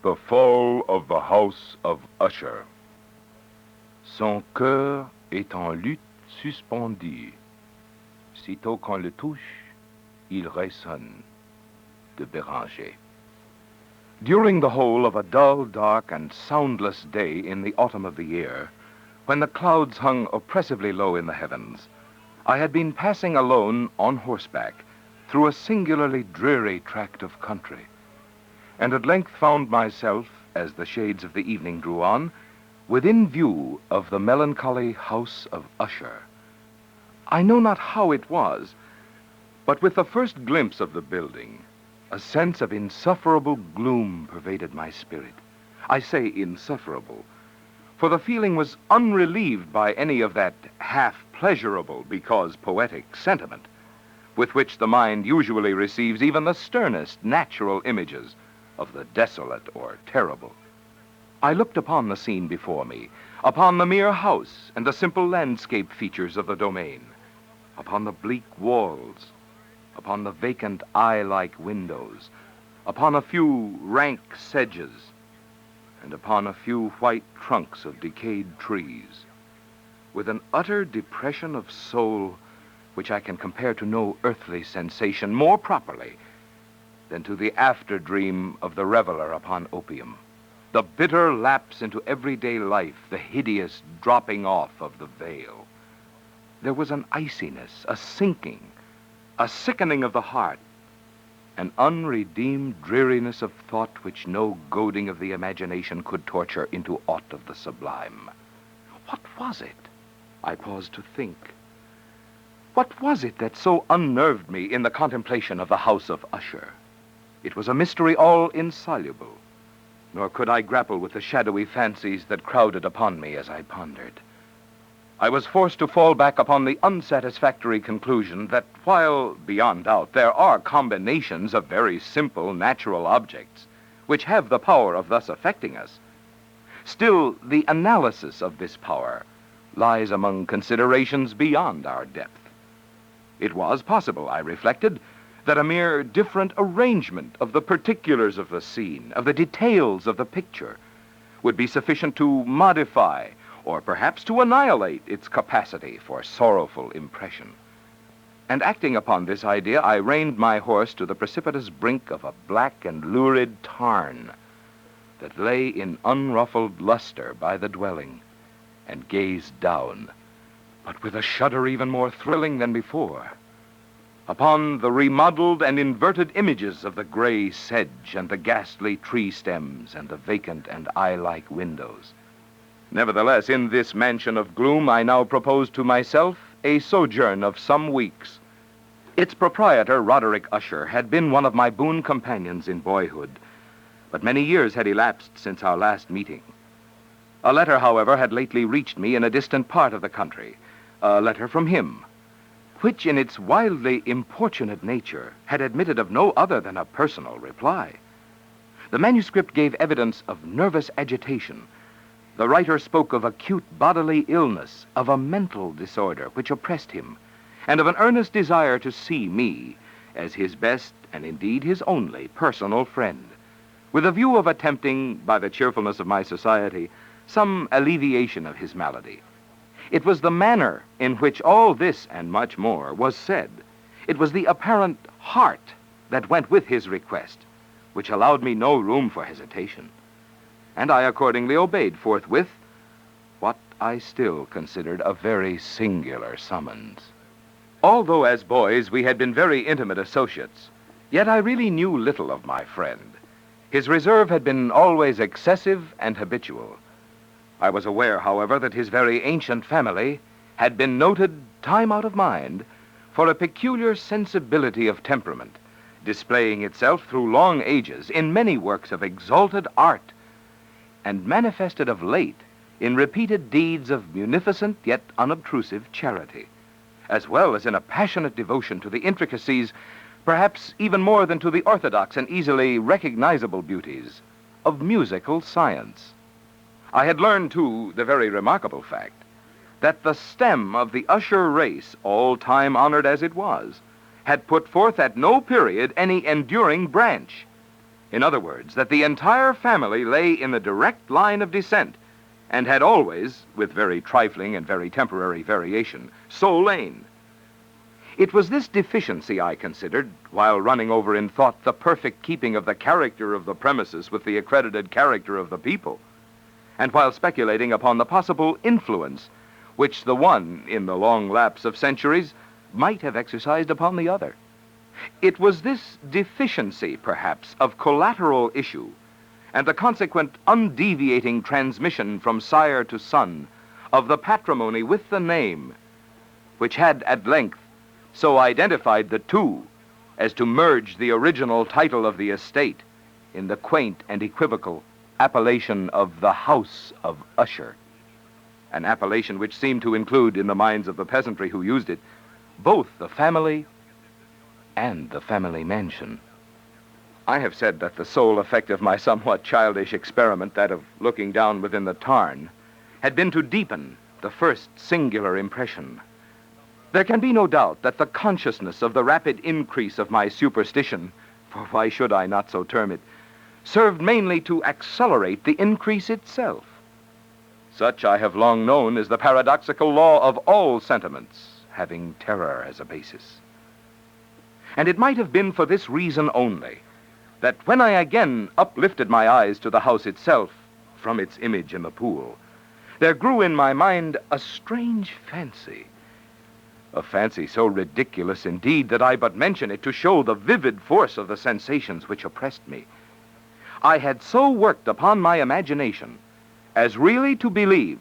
The fall of the house of Usher. Son cœur est en lutte suspendue. Sitôt qu'on le touche, il résonne. De Béranger. During the whole of a dull, dark, and soundless day in the autumn of the year, when the clouds hung oppressively low in the heavens, I had been passing alone on horseback through a singularly dreary tract of country, and at length found myself, as the shades of the evening drew on, within view of the melancholy house of Usher. I know not how it was, but with the first glimpse of the building, a sense of insufferable gloom pervaded my spirit. I say insufferable, for the feeling was unrelieved by any of that half-pleasurable because poetic sentiment with which the mind usually receives even the sternest natural images of the desolate or terrible. I looked upon the scene before me, upon the mere house and the simple landscape features of the domain, upon the bleak walls, upon the vacant eye-like windows, upon a few rank sedges, and upon a few white trunks of decayed trees, with an utter depression of soul which I can compare to no earthly sensation more properly than to the after-dream of the reveler upon opium, the bitter lapse into everyday life, the hideous dropping off of the veil. There was an iciness, a sinking, a sickening of the heart, an unredeemed dreariness of thought which no goading of the imagination could torture into aught of the sublime. What was it? I paused to think. What was it that so unnerved me in the contemplation of the house of Usher? It was a mystery all insoluble, nor could I grapple with the shadowy fancies that crowded upon me as I pondered. I was forced to fall back upon the unsatisfactory conclusion that while, beyond doubt, there are combinations of very simple natural objects which have the power of thus affecting us, still the analysis of this power lies among considerations beyond our depth. It was possible, I reflected, that a mere different arrangement of the particulars of the scene, of the details of the picture, would be sufficient to modify or perhaps to annihilate its capacity for sorrowful impression. And acting upon this idea, I reined my horse to the precipitous brink of a black and lurid tarn that lay in unruffled luster by the dwelling, and gazed down, but with a shudder even more thrilling than before, upon the remodeled and inverted images of the gray sedge and the ghastly tree stems and the vacant and eye-like windows. Nevertheless, in this mansion of gloom, I now proposed to myself a sojourn of some weeks. Its proprietor, Roderick Usher, had been one of my boon companions in boyhood, but many years had elapsed since our last meeting. A letter, however, had lately reached me in a distant part of the country, a letter from him, which in its wildly importunate nature had admitted of no other than a personal reply. The manuscript gave evidence of nervous agitation. The writer spoke of acute bodily illness, of a mental disorder which oppressed him, and of an earnest desire to see me as his best and indeed his only personal friend, with a view of attempting, by the cheerfulness of my society, some alleviation of his malady. It was the manner in which all this and much more was said. It was the apparent heart that went with his request, which allowed me no room for hesitation. And I accordingly obeyed forthwith what I still considered a very singular summons. Although as boys we had been very intimate associates, yet I really knew little of my friend. His reserve had been always excessive and habitual. I was aware, however, that his very ancient family had been noted, time out of mind, for a peculiar sensibility of temperament, displaying itself through long ages in many works of exalted art, and manifested of late in repeated deeds of munificent yet unobtrusive charity, as well as in a passionate devotion to the intricacies, perhaps even more than to the orthodox and easily recognizable beauties, of musical science. I had learned, too, the very remarkable fact that the stem of the Usher race, all time-honored as it was, had put forth at no period any enduring branch, In other words, that the entire family lay in the direct line of descent and had always, with very trifling and very temporary variation, so lain. It was this deficiency I considered, while running over in thought the perfect keeping of the character of the premises with the accredited character of the people, and while speculating upon the possible influence which the one, in the long lapse of centuries, might have exercised upon the other. It was this deficiency, perhaps, of collateral issue, and the consequent undeviating transmission from sire to son of the patrimony with the name, which had at length so identified the two as to merge the original title of the estate in the quaint and equivocal appellation of the House of Usher, an appellation which seemed to include, in the minds of the peasantry who used it, both the family and the family mansion. I have said that the sole effect of my somewhat childish experiment, that of looking down within the tarn, had been to deepen the first singular impression. There can be no doubt that the consciousness of the rapid increase of my superstition, for why should I not so term it, served mainly to accelerate the increase itself. Such I have long known is the paradoxical law of all sentiments, having terror as a basis. And it might have been for this reason only that when I again uplifted my eyes to the house itself from its image in the pool, there grew in my mind a strange fancy, a fancy so ridiculous indeed that I but mention it to show the vivid force of the sensations which oppressed me. I had so worked upon my imagination as really to believe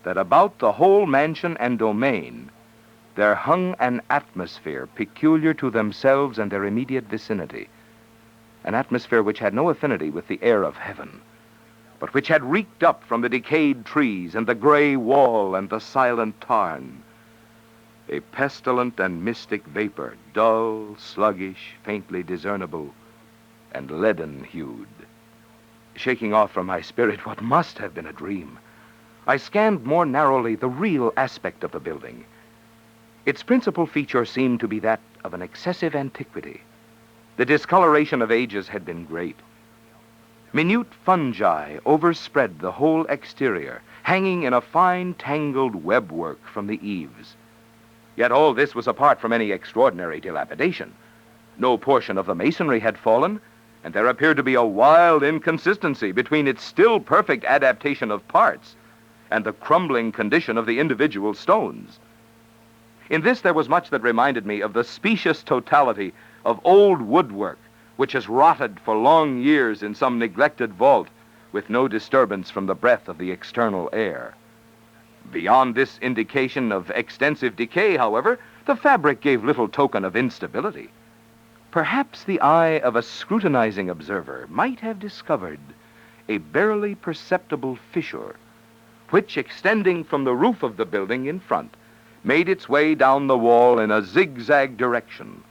that about the whole mansion and domain there hung an atmosphere peculiar to themselves and their immediate vicinity, an atmosphere which had no affinity with the air of heaven, but which had reeked up from the decayed trees and the gray wall and the silent tarn, a pestilent and mystic vapor, dull, sluggish, faintly discernible, and leaden-hued. Shaking off from my spirit what must have been a dream, I scanned more narrowly the real aspect of the building. Its principal feature seemed to be that of an excessive antiquity. The discoloration of ages had been great. Minute fungi overspread the whole exterior, hanging in a fine tangled webwork from the eaves. Yet all this was apart from any extraordinary dilapidation. No portion of the masonry had fallen, and there appeared to be a wild inconsistency between its still perfect adaptation of parts and the crumbling condition of the individual stones. In this there was much that reminded me of the specious totality of old woodwork, which has rotted for long years in some neglected vault, with no disturbance from the breath of the external air. Beyond this indication of extensive decay, however, the fabric gave little token of instability. Perhaps the eye of a scrutinizing observer might have discovered a barely perceptible fissure, which, extending from the roof of the building in front, made its way down the wall in a zigzag direction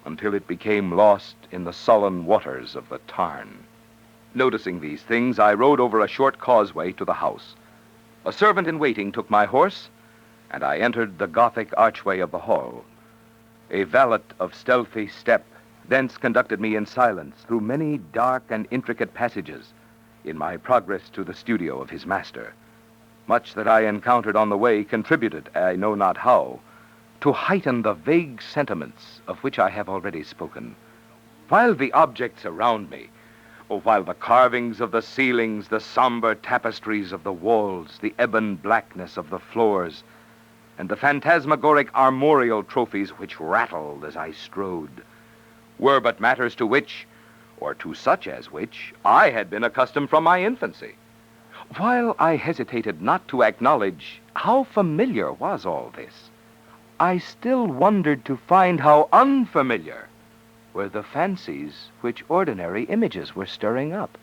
until it became lost in the sullen waters of the tarn. Noticing these things, I rode over a short causeway to the house. A servant in waiting took my horse, and I entered the Gothic archway of the hall. A valet of stealthy step thence conducted me in silence through many dark and intricate passages in my progress to the studio of his master. Much that I encountered on the way contributed, I know not how, to heighten the vague sentiments of which I have already spoken. While the objects around me, while the carvings of the ceilings, the somber tapestries of the walls, the ebon blackness of the floors, and the phantasmagoric armorial trophies which rattled as I strode, were but matters to which, or to such as which, I had been accustomed from my infancy. While I hesitated not to acknowledge how familiar was all this, I still wondered to find how unfamiliar were the fancies which ordinary images were stirring up.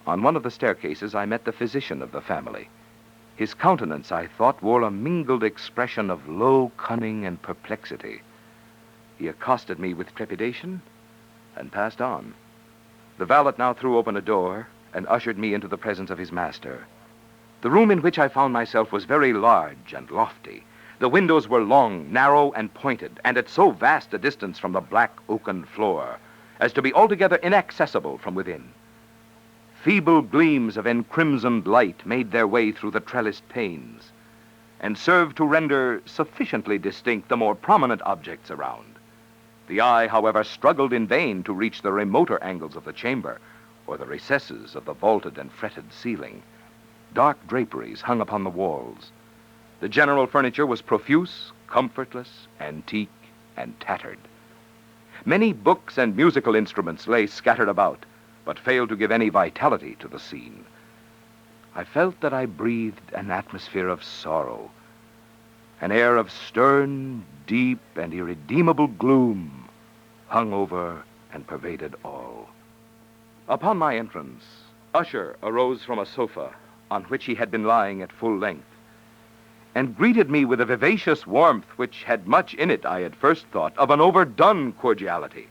On one of the staircases I met the physician of the family. His countenance, I thought, wore a mingled expression of low cunning and perplexity. He accosted me with trepidation and passed on. The valet now threw open a door and ushered me into the presence of his master. The room in which I found myself was very large and lofty. The windows were long, narrow, and pointed, and at so vast a distance from the black oaken floor as to be altogether inaccessible from within. Feeble gleams of encrimsoned light made their way through the trellised panes, and served to render sufficiently distinct the more prominent objects around. The eye, however, struggled in vain to reach the remoter angles of the chamber, or the recesses of the vaulted and fretted ceiling. Dark draperies hung upon the walls. The general furniture was profuse, comfortless, antique, and tattered. Many books and musical instruments lay scattered about, but failed to give any vitality to the scene. I felt that I breathed an atmosphere of sorrow. An air of stern, deep, and irredeemable gloom hung over and pervaded all. Upon my entrance, Usher arose from a sofa on which he had been lying at full length, and greeted me with a vivacious warmth which had much in it, I at first thought, of an overdone cordiality,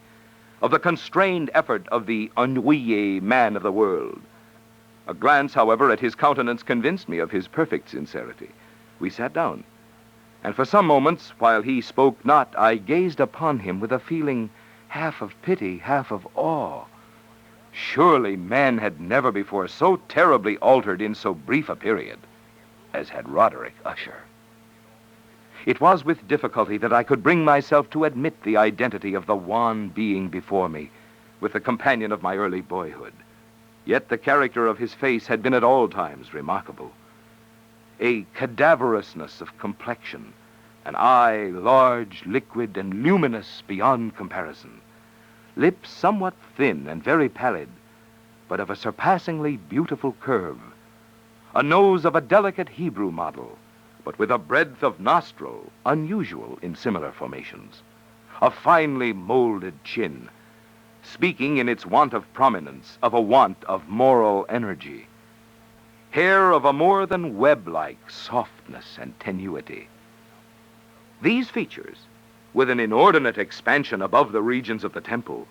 of the constrained effort of the ennuyé man of the world. A glance, however, at his countenance convinced me of his perfect sincerity. We sat down, and for some moments, while he spoke not, I gazed upon him with a feeling half of pity, half of awe. Surely man had never before so terribly altered in so brief a period as had Roderick Usher. It was with difficulty that I could bring myself to admit the identity of the wan being before me with the companion of my early boyhood. Yet the character of his face had been at all times remarkable. A cadaverousness of complexion, an eye large, liquid, and luminous beyond comparison, lips somewhat thin and very pallid, but of a surpassingly beautiful curve, a nose of a delicate Hebrew model, but with a breadth of nostril unusual in similar formations, a finely molded chin, speaking in its want of prominence of a want of moral energy, hair of a more than web-like softness and tenuity. These features, with an inordinate expansion above the regions of the temple,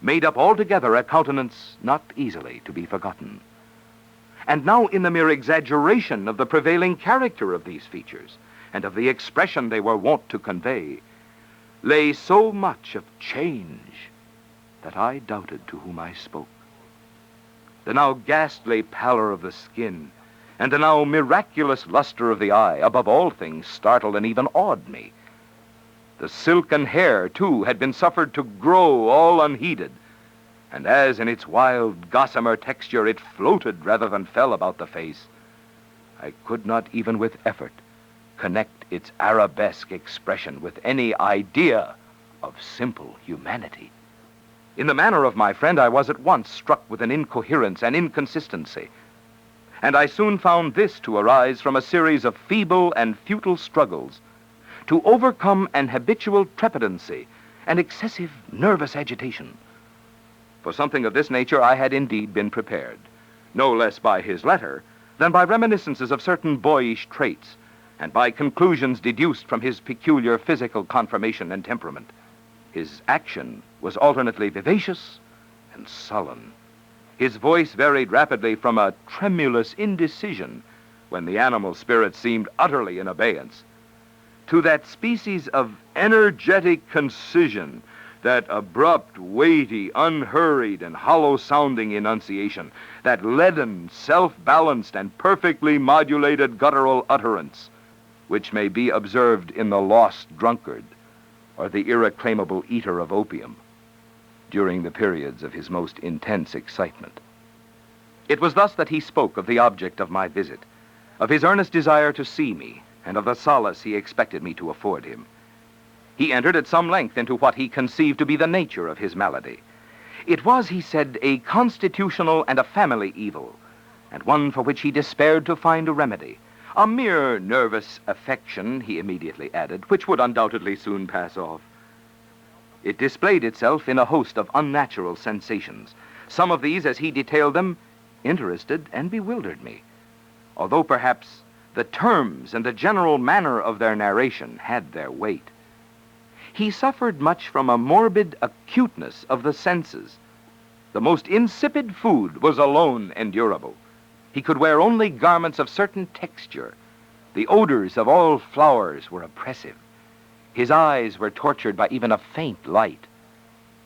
made up altogether a countenance not easily to be forgotten. And now, in the mere exaggeration of the prevailing character of these features, and of the expression they were wont to convey, lay so much of change that I doubted to whom I spoke. The now ghastly pallor of the skin, and the now miraculous luster of the eye, above all things, startled and even awed me. The silken hair, too, had been suffered to grow all unheeded, and as in its wild, gossamer texture it floated rather than fell about the face, I could not even with effort connect its arabesque expression with any idea of simple humanity. In the manner of my friend, I was at once struck with an incoherence and inconsistency, and I soon found this to arise from a series of feeble and futile struggles to overcome an habitual trepidancy and excessive nervous agitation. For something of this nature I had indeed been prepared, no less by his letter than by reminiscences of certain boyish traits, and by conclusions deduced from his peculiar physical conformation and temperament. His action was alternately vivacious and sullen. His voice varied rapidly from a tremulous indecision, when the animal spirit seemed utterly in abeyance, to that species of energetic concision, that abrupt, weighty, unhurried, and hollow-sounding enunciation, that leaden, self-balanced, and perfectly modulated guttural utterance, which may be observed in the lost drunkard or the irreclaimable eater of opium during the periods of his most intense excitement. It was thus that he spoke of the object of my visit, of his earnest desire to see me, and of the solace he expected me to afford him. He entered at some length into what he conceived to be the nature of his malady. It was, he said, a constitutional and a family evil, and one for which he despaired to find a remedy. A mere nervous affection, he immediately added, which would undoubtedly soon pass off. It displayed itself in a host of unnatural sensations. Some of these, as he detailed them, interested and bewildered me, although perhaps the terms and the general manner of their narration had their weight. He suffered much from a morbid acuteness of the senses. The most insipid food was alone endurable. He could wear only garments of certain texture. The odors of all flowers were oppressive. His eyes were tortured by even a faint light.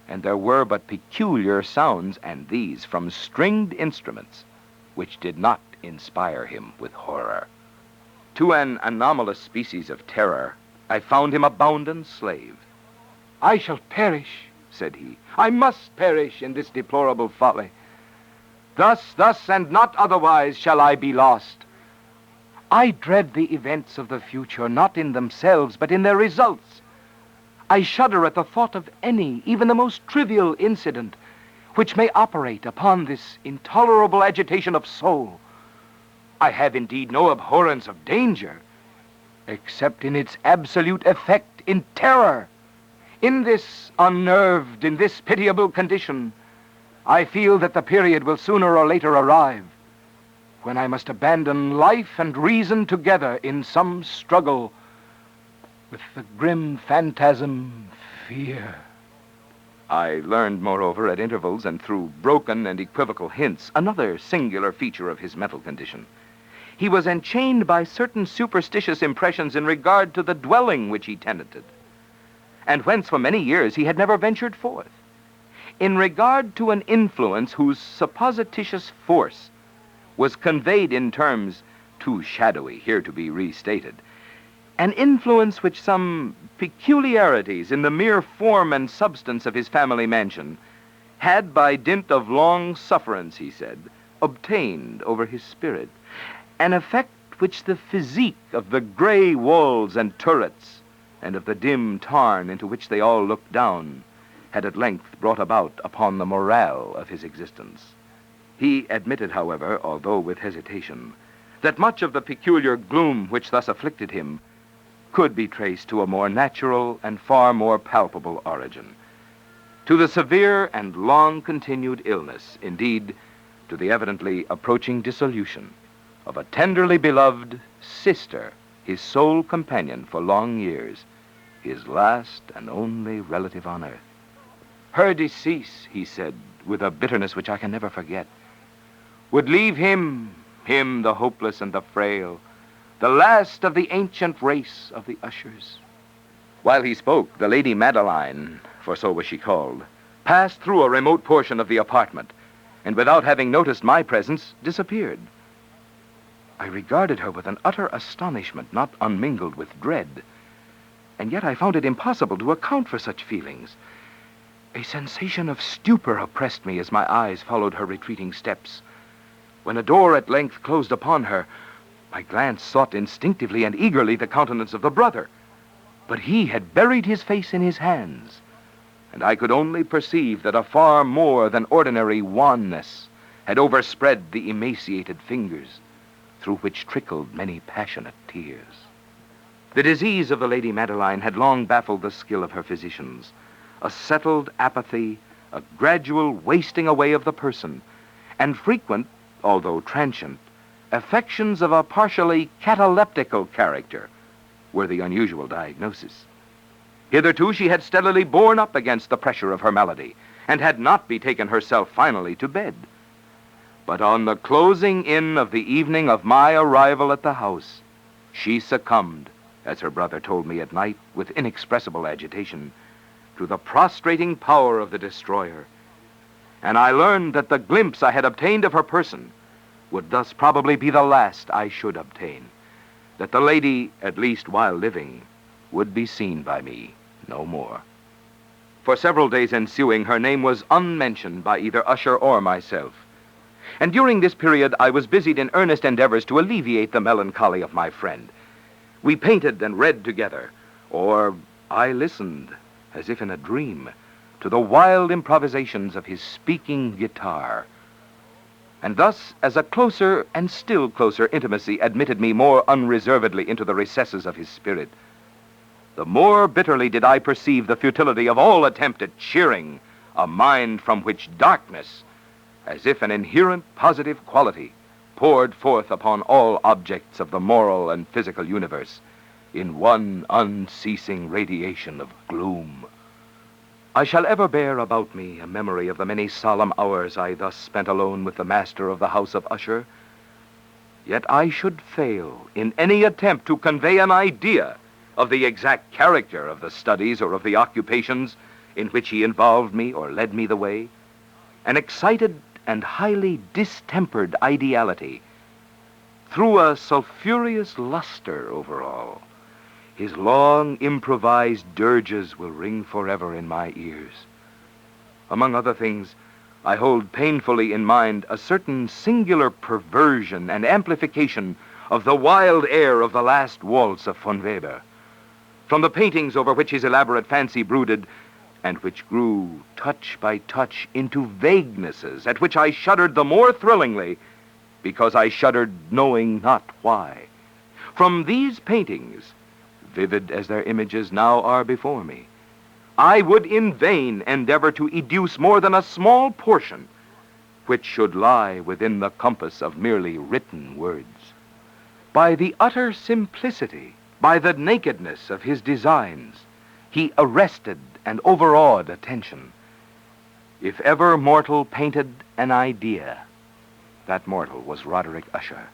and there were but peculiar sounds, and these from stringed instruments, which did not inspire him with horror. To an anomalous species of terror, I found him a bounden slave. "I shall perish," said he. "I must perish in this deplorable folly. Thus, and not otherwise, shall I be lost. I dread the events of the future, not in themselves, but in their results. I shudder at the thought of any, even the most trivial incident, which may operate upon this intolerable agitation of soul. I have indeed no abhorrence of danger, except in its absolute effect in terror. In this pitiable condition, I feel that the period will sooner or later arrive when I must abandon life and reason together in some struggle with the grim phantasm, fear." I learned, moreover, at intervals and through broken and equivocal hints, another singular feature of his mental condition. He was enchained by certain superstitious impressions in regard to the dwelling which he tenanted, and whence for many years he had never ventured forth, in regard to an influence whose supposititious force was conveyed in terms too shadowy here to be restated, an influence which some peculiarities in the mere form and substance of his family mansion had, by dint of long sufferance, he said, obtained over his spirit, an effect which the physique of the gray walls and turrets and of the dim tarn into which they all looked down had at length brought about upon the morale of his existence. He admitted, however, although with hesitation, that much of the peculiar gloom which thus afflicted him could be traced to a more natural and far more palpable origin, to the severe and long-continued illness, indeed, to the evidently approaching dissolution of a tenderly beloved sister, his sole companion for long years, his last and only relative on earth. Her decease, he said, with a bitterness which I can never forget, would leave him the hopeless and the frail, the last of the ancient race of the Ushers. While he spoke, the Lady Madeline, for so was she called, passed through a remote portion of the apartment, and without having noticed my presence, disappeared. I regarded her with an utter astonishment, not unmingled with dread, and yet I found it impossible to account for such feelings. A sensation of stupor oppressed me as my eyes followed her retreating steps. When a door at length closed upon her, my glance sought instinctively and eagerly the countenance of the brother, but he had buried his face in his hands, and I could only perceive that a far more than ordinary wanness had overspread the emaciated fingers, through which trickled many passionate tears. The disease of the Lady Madeline had long baffled the skill of her physicians. A settled apathy, a gradual wasting away of the person, and frequent, although transient, affections of a partially cataleptical character were the unusual diagnosis. Hitherto she had steadily borne up against the pressure of her malady, and had not betaken herself finally to bed. But on the closing in of the evening of my arrival at the house, she succumbed, as her brother told me at night with inexpressible agitation, to the prostrating power of the destroyer, and I learned that the glimpse I had obtained of her person would thus probably be the last I should obtain, that the lady, at least while living, would be seen by me no more. For several days ensuing, her name was unmentioned by either Usher or myself, and during this period I was busied in earnest endeavors to alleviate the melancholy of my friend. We painted and read together, or I listened, as if in a dream, to the wild improvisations of his speaking guitar. And thus, as a closer and still closer intimacy admitted me more unreservedly into the recesses of his spirit, the more bitterly did I perceive the futility of all attempt at cheering a mind from which darkness, as if an inherent positive quality, poured forth upon all objects of the moral and physical universe in one unceasing radiation of gloom. I shall ever bear about me a memory of the many solemn hours I thus spent alone with the master of the house of Usher. Yet I should fail in any attempt to convey an idea of the exact character of the studies or of the occupations in which he involved me or led me the way, an excited and highly distempered ideality, threw a sulphurous luster over all. His long improvised dirges will ring forever in my ears. Among other things, I hold painfully in mind a certain singular perversion and amplification of the wild air of the last waltz of von Weber. From the paintings over which his elaborate fancy brooded, and which grew touch by touch into vaguenesses at which I shuddered the more thrillingly because I shuddered knowing not why. From these paintings, vivid as their images now are before me, I would in vain endeavor to educe more than a small portion which should lie within the compass of merely written words. By the utter simplicity, by the nakedness of his designs, he arrested and overawed attention. If ever mortal painted an idea, that mortal was Roderick Usher.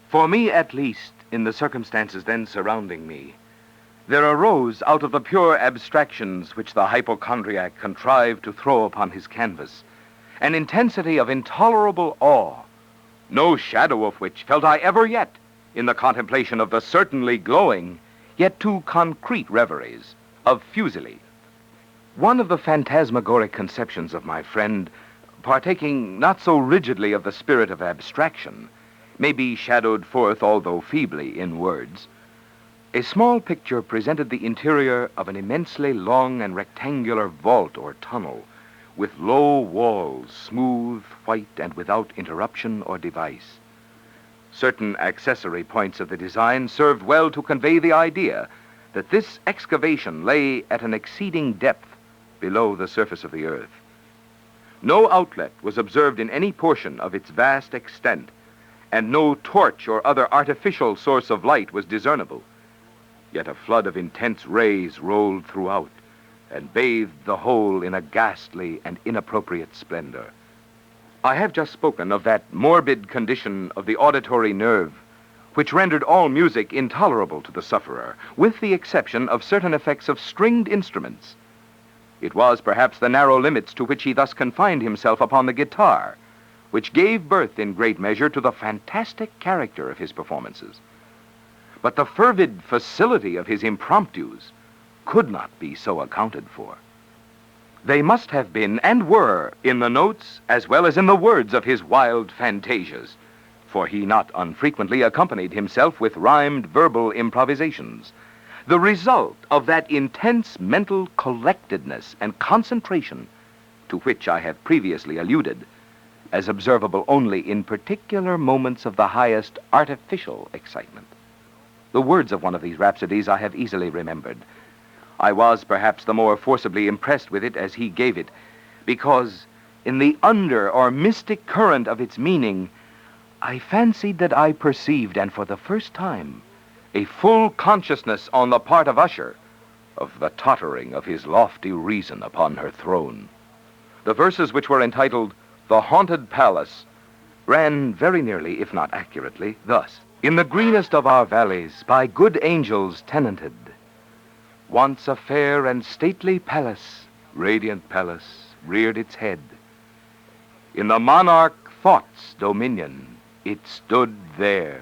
For me, at least, in the circumstances then surrounding me, there arose out of the pure abstractions which the hypochondriac contrived to throw upon his canvas an intensity of intolerable awe, no shadow of which felt I ever yet in the contemplation of the certainly glowing, yet too concrete reveries of Fuseli. One of the phantasmagoric conceptions of my friend, partaking not so rigidly of the spirit of abstraction, may be shadowed forth, although feebly, in words. A small picture presented the interior of an immensely long and rectangular vault or tunnel, with low walls, smooth, white, and without interruption or device. Certain accessory points of the design served well to convey the idea that this excavation lay at an exceeding depth below the surface of the earth. No outlet was observed in any portion of its vast extent, and no torch or other artificial source of light was discernible. Yet a flood of intense rays rolled throughout and bathed the whole in a ghastly and inappropriate splendor. I have just spoken of that morbid condition of the auditory nerve which rendered all music intolerable to the sufferer, with the exception of certain effects of stringed instruments. It was perhaps the narrow limits to which he thus confined himself upon the guitar, which gave birth in great measure to the fantastic character of his performances. But the fervid facility of his impromptus could not be so accounted for. They must have been and were in the notes as well as in the words of his wild fantasias, for he not unfrequently accompanied himself with rhymed verbal improvisations, the result of that intense mental collectedness and concentration to which I have previously alluded, as observable only in particular moments of the highest artificial excitement. The words of one of these rhapsodies I have easily remembered. I was perhaps the more forcibly impressed with it as he gave it, because in the under or mystic current of its meaning, I fancied that I perceived, and for the first time, a full consciousness on the part of Usher of the tottering of his lofty reason upon her throne. The verses, which were entitled "The Haunted Palace," ran very nearly, if not accurately, thus: "In the greenest of our valleys, by good angels tenanted, once a fair and stately palace, radiant palace, reared its head. In the monarch Thought's dominion, it stood there.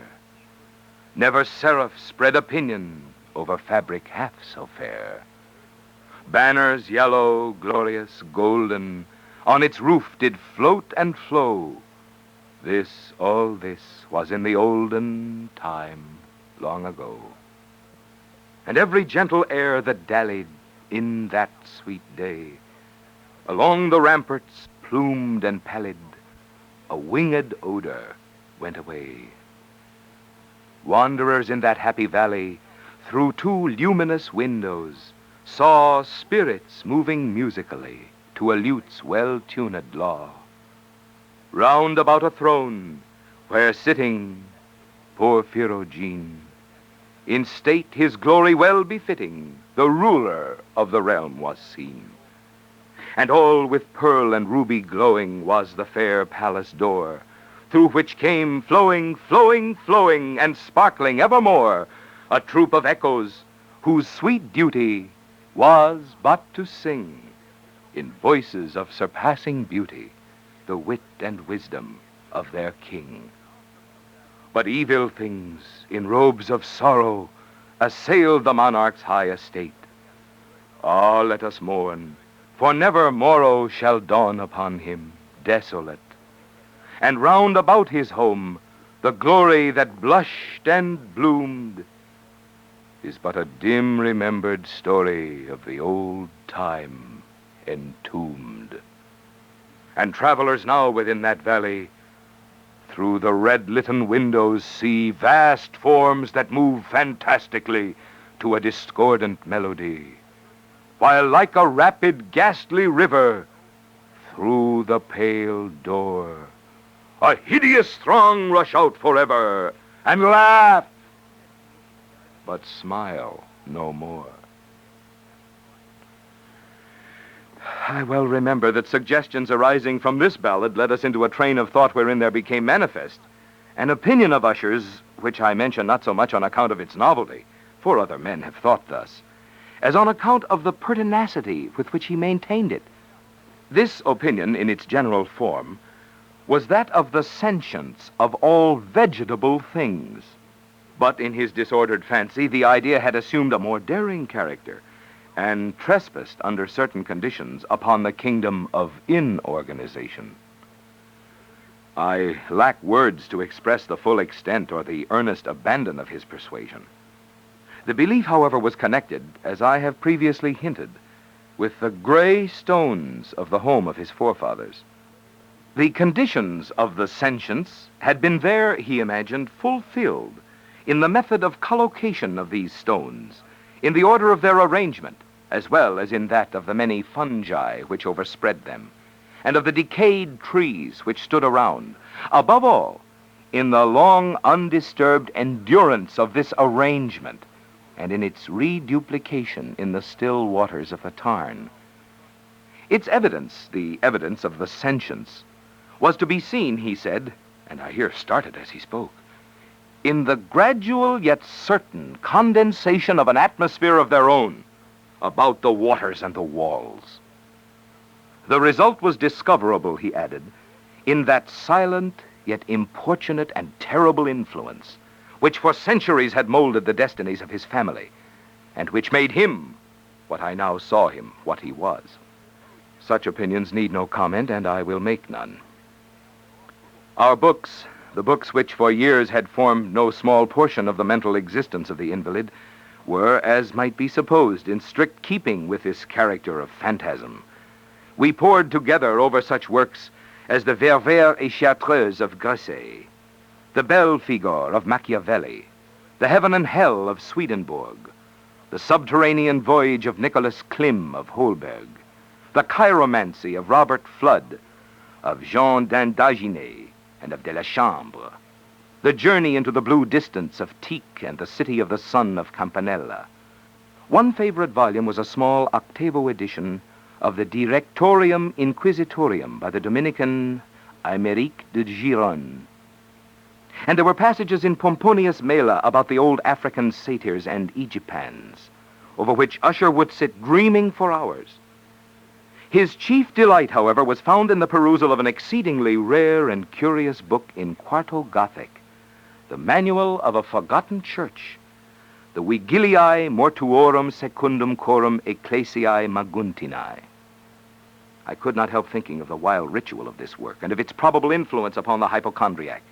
Never seraph spread opinion over fabric half so fair. Banners yellow, glorious, golden, on its roof did float and flow. This, all this, was in the olden time, long ago. And every gentle air that dallied in that sweet day, along the ramparts, plumed and pallid, a winged odor went away. Wanderers in that happy valley, through two luminous windows, saw spirits moving musically to a lute's well-tuned law. Round about a throne, where sitting Porphyrogene, in state his glory well befitting, the ruler of the realm was seen. And all with pearl and ruby glowing was the fair palace door, through which came flowing, flowing, flowing, and sparkling evermore, a troop of echoes whose sweet duty was but to sing in voices of surpassing beauty, the wit and wisdom of their king. But evil things, in robes of sorrow, assailed the monarch's high estate. Ah, let us mourn, for never morrow shall dawn upon him, desolate. And round about his home, the glory that blushed and bloomed is but a dim remembered story of the old time entombed. And travelers now within that valley, through the red-litten windows, see vast forms that move fantastically to a discordant melody, while like a rapid, ghastly river, through the pale door, a hideous throng rush out forever, and laugh, but smile no more. I well remember that suggestions arising from this ballad led us into a train of thought wherein there became manifest an opinion of Usher's, which I mention not so much on account of its novelty, for other men have thought thus, as on account of the pertinacity with which he maintained it. This opinion, in its general form, was that of the sentience of all vegetable things. But in his disordered fancy, the idea had assumed a more daring character, and trespassed under certain conditions upon the kingdom of inorganization. I lack words to express the full extent or the earnest abandon of his persuasion. The belief, however, was connected, as I have previously hinted, with the gray stones of the home of his forefathers. The conditions of the sentience had been there, he imagined, fulfilled in the method of collocation of these stones, in the order of their arrangement, as well as in that of the many fungi which overspread them, and of the decayed trees which stood around. Above all, in the long, undisturbed endurance of this arrangement, and in its reduplication in the still waters of the tarn. Its evidence, the evidence of the sentience, was to be seen, he said, and I here started as he spoke, in the gradual yet certain condensation of an atmosphere of their own about the waters and the walls. The result was discoverable, he added, in that silent yet importunate and terrible influence which for centuries had molded the destinies of his family, and which made him what I now saw him, what he was. Such opinions need no comment, and I will make none. Our books, the books which for years had formed no small portion of the mental existence of the invalid, were, as might be supposed, in strict keeping with this character of phantasm. We pored together over such works as the Ververs et Chartreuse of Gresset, the Belphegor of Machiavelli, the Heaven and Hell of Swedenborg, the Subterranean Voyage of Nicholas Klim of Holberg, the Chiromancy of Robert Flood, of Jean d'Indaginé, and of de la Chambre, the Journey into the Blue Distance of Tieck and the City of the Sun of Campanella. One favorite volume was a small octavo edition of the Directorium Inquisitorium by the Dominican Aymeric de Giron. And there were passages in Pomponius Mela about the old African satyrs and Egyptians, over which Usher would sit dreaming for hours. His chief delight, however, was found in the perusal of an exceedingly rare and curious book in quarto Gothic, the Manual of a Forgotten Church, the Vigiliae Mortuorum Secundum Corum Ecclesiae Maguntinae. I could not help thinking of the wild ritual of this work and of its probable influence upon the hypochondriac,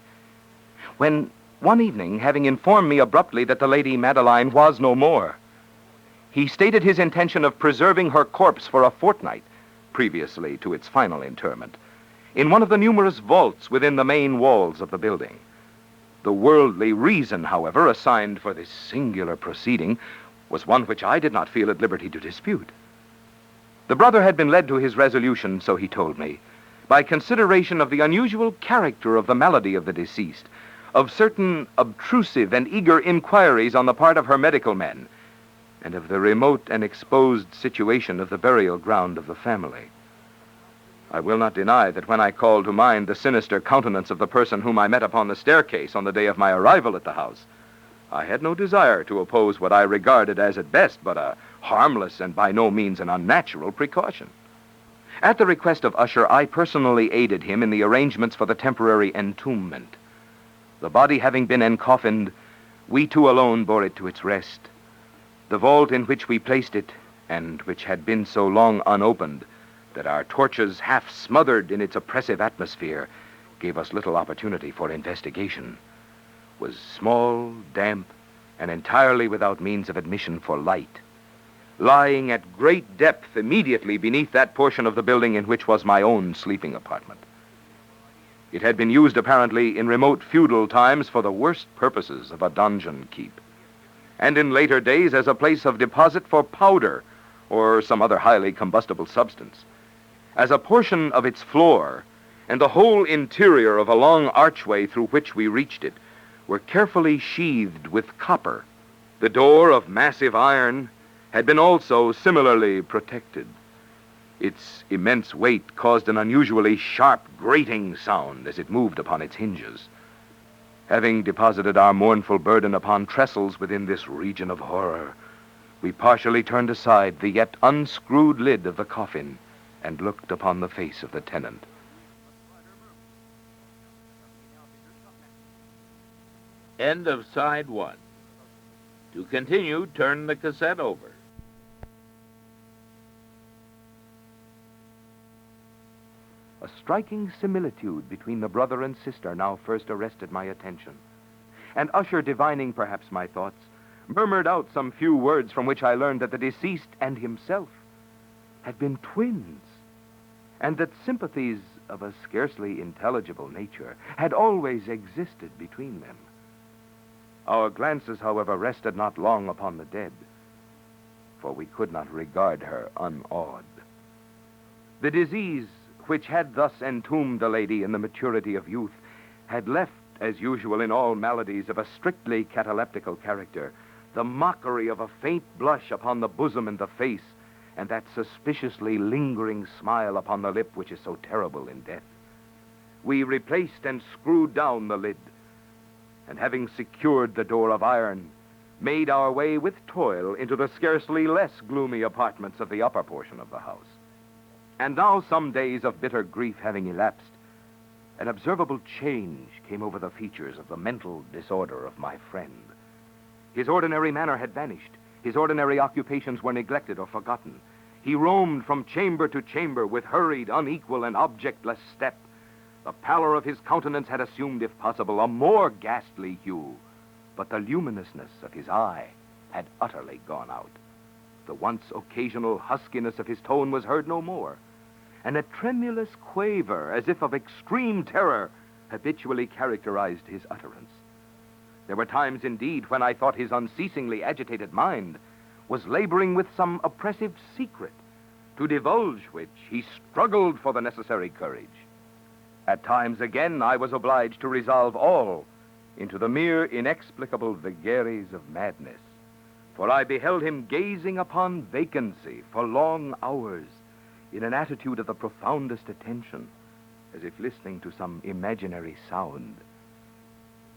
when one evening, having informed me abruptly that the Lady Madeline was no more, he stated his intention of preserving her corpse for a fortnight, previously to its final interment, in one of the numerous vaults within the main walls of the building. The worldly reason, however, assigned for this singular proceeding was one which I did not feel at liberty to dispute. The brother had been led to his resolution, so he told me, by consideration of the unusual character of the malady of the deceased, of certain obtrusive and eager inquiries on the part of her medical men, and of the remote and exposed situation of the burial ground of the family. I will not deny that when I called to mind the sinister countenance of the person whom I met upon the staircase on the day of my arrival at the house, I had no desire to oppose what I regarded as at best but a harmless and by no means an unnatural precaution. At the request of Usher, I personally aided him in the arrangements for the temporary entombment. The body having been encoffined, we two alone bore it to its rest. The vault in which we placed it, and which had been so long unopened that our torches, half smothered in its oppressive atmosphere, gave us little opportunity for investigation, was small, damp, and entirely without means of admission for light, lying at great depth immediately beneath that portion of the building in which was my own sleeping apartment. It had been used apparently in remote feudal times for the worst purposes of a donjon keep, and in later days as a place of deposit for powder or some other highly combustible substance. As a portion of its floor and the whole interior of a long archway through which we reached it were carefully sheathed with copper. The door of massive iron had been also similarly protected. Its immense weight caused an unusually sharp, grating sound as it moved upon its hinges. Having deposited our mournful burden upon trestles within this region of horror, we partially turned aside the yet unscrewed lid of the coffin and looked upon the face of the tenant. End of side 1. To continue, turn the cassette over. A striking similitude between the brother and sister now first arrested my attention, and Usher, divining perhaps my thoughts, murmured out some few words from which I learned that the deceased and himself had been twins, and that sympathies of a scarcely intelligible nature had always existed between them. Our glances, however, rested not long upon the dead, for we could not regard her unawed. The disease which had thus entombed the lady in the maturity of youth had left, as usual in all maladies of a strictly cataleptical character, the mockery of a faint blush upon the bosom and the face, and that suspiciously lingering smile upon the lip which is so terrible in death. We replaced and screwed down the lid, and having secured the door of iron, made our way with toil into the scarcely less gloomy apartments of the upper portion of the house. And now, some days of bitter grief having elapsed, an observable change came over the features of the mental disorder of my friend. His ordinary manner had vanished. His ordinary occupations were neglected or forgotten. He roamed from chamber to chamber with hurried, unequal, and objectless step. The pallor of his countenance had assumed, if possible, a more ghastly hue, but the luminousness of his eye had utterly gone out. The once occasional huskiness of his tone was heard no more, and a tremulous quaver, as if of extreme terror, habitually characterized his utterance. There were times, indeed, when I thought his unceasingly agitated mind was laboring with some oppressive secret, to divulge which he struggled for the necessary courage. At times, again, I was obliged to resolve all into the mere inexplicable vagaries of madness, for I beheld him gazing upon vacancy for long hours in an attitude of the profoundest attention, as if listening to some imaginary sound.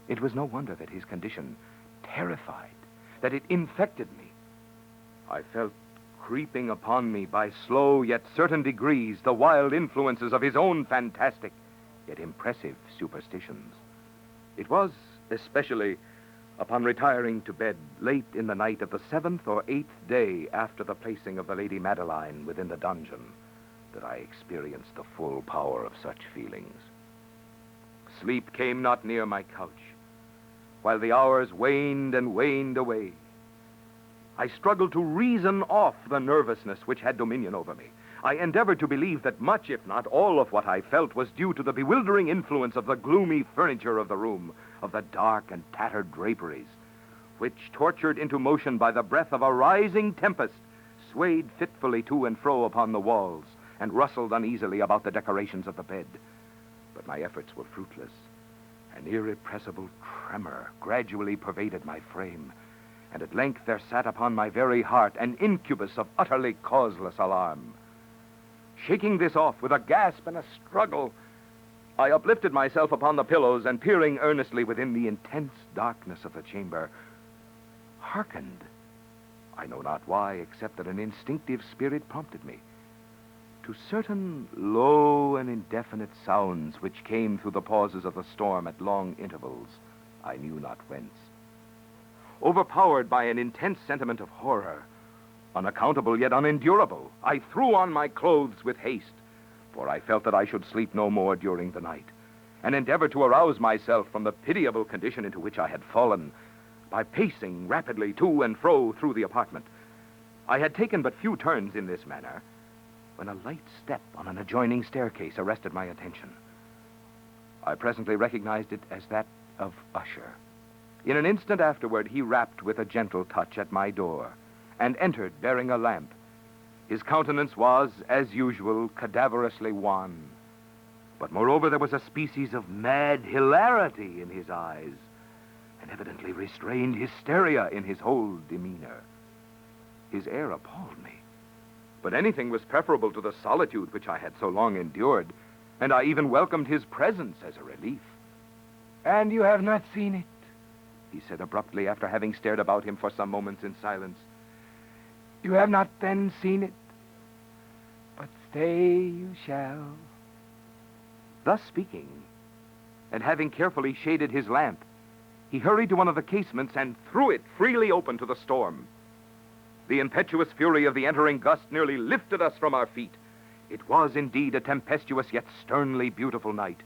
It was no wonder that his condition terrified, that it infected me. I felt creeping upon me by slow yet certain degrees the wild influences of his own fantastic yet impressive superstitions. It was especially upon retiring to bed late in the night of the 7th or 8th day after the placing of the Lady Madeline within the dungeon that I experienced the full power of such feelings. Sleep came not near my couch, while the hours waned and waned away. I struggled to reason off the nervousness which had dominion over me. I endeavored to believe that much, if not all, of what I felt was due to the bewildering influence of the gloomy furniture of the room, of the dark and tattered draperies, which, tortured into motion by the breath of a rising tempest, swayed fitfully to and fro upon the walls and rustled uneasily about the decorations of the bed. But my efforts were fruitless. An irrepressible tremor gradually pervaded my frame, and at length there sat upon my very heart an incubus of utterly causeless alarm. Shaking this off with a gasp and a struggle, I uplifted myself upon the pillows and, peering earnestly within the intense darkness of the chamber, hearkened. I know not why, except that an instinctive spirit prompted me. to certain low and indefinite sounds which came through the pauses of the storm at long intervals, I knew not whence. Overpowered by an intense sentiment of horror, unaccountable yet unendurable, I threw on my clothes with haste, for I felt that I should sleep no more during the night, and endeavored to arouse myself from the pitiable condition into which I had fallen by pacing rapidly to and fro through the apartment. I had taken but few turns in this manner when a light step on an adjoining staircase arrested my attention. I presently recognized it as that of Usher. In an instant afterward, he rapped with a gentle touch at my door and entered bearing a lamp. His countenance was, as usual, cadaverously wan. But moreover, there was a species of mad hilarity in his eyes, and evidently restrained hysteria in his whole demeanor. His air appalled me, but anything was preferable to the solitude which I had so long endured, and I even welcomed his presence as a relief. "And you have not seen it?" he said abruptly, after having stared about him for some moments in silence. "You have not then seen it? But stay you shall." Thus speaking, and having carefully shaded his lamp, he hurried to one of the casements and threw it freely open to the storm. The impetuous fury of the entering gust nearly lifted us from our feet. It was indeed a tempestuous yet sternly beautiful night,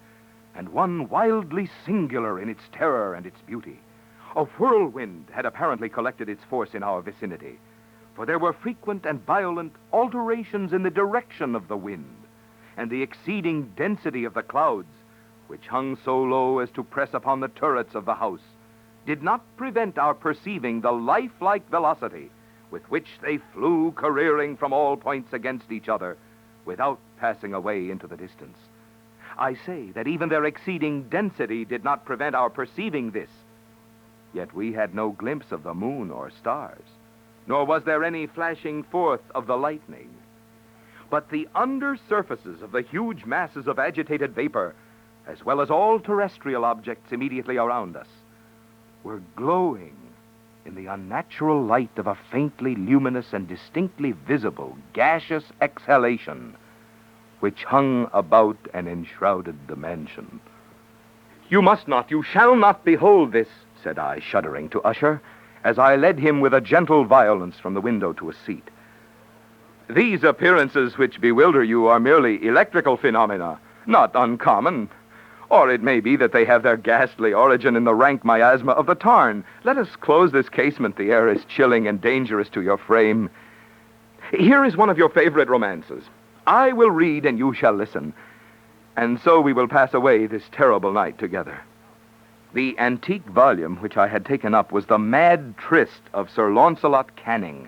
and one wildly singular in its terror and its beauty. A whirlwind had apparently collected its force in our vicinity, for there were frequent and violent alterations in the direction of the wind, and the exceeding density of the clouds, which hung so low as to press upon the turrets of the house, did not prevent our perceiving the lifelike velocity with which they flew careering from all points against each other without passing away into the distance. I say that even their exceeding density did not prevent our perceiving this. Yet we had no glimpse of the moon or stars, nor was there any flashing forth of the lightning. But the under surfaces of the huge masses of agitated vapor, as well as all terrestrial objects immediately around us, were glowing in the unnatural light of a faintly luminous and distinctly visible gaseous exhalation which hung about and enshrouded the mansion. "You must not, you shall not behold this," said I, shuddering, to Usher, as I led him with a gentle violence from the window to a seat. "These appearances which bewilder you are merely electrical phenomena, not uncommon. Or it may be that they have their ghastly origin in the rank miasma of the tarn. Let us close this casement. The air is chilling and dangerous to your frame. Here is one of your favorite romances. I will read and you shall listen, and so we will pass away this terrible night together." The antique volume which I had taken up was The Mad Tryst of Sir Launcelot Canning,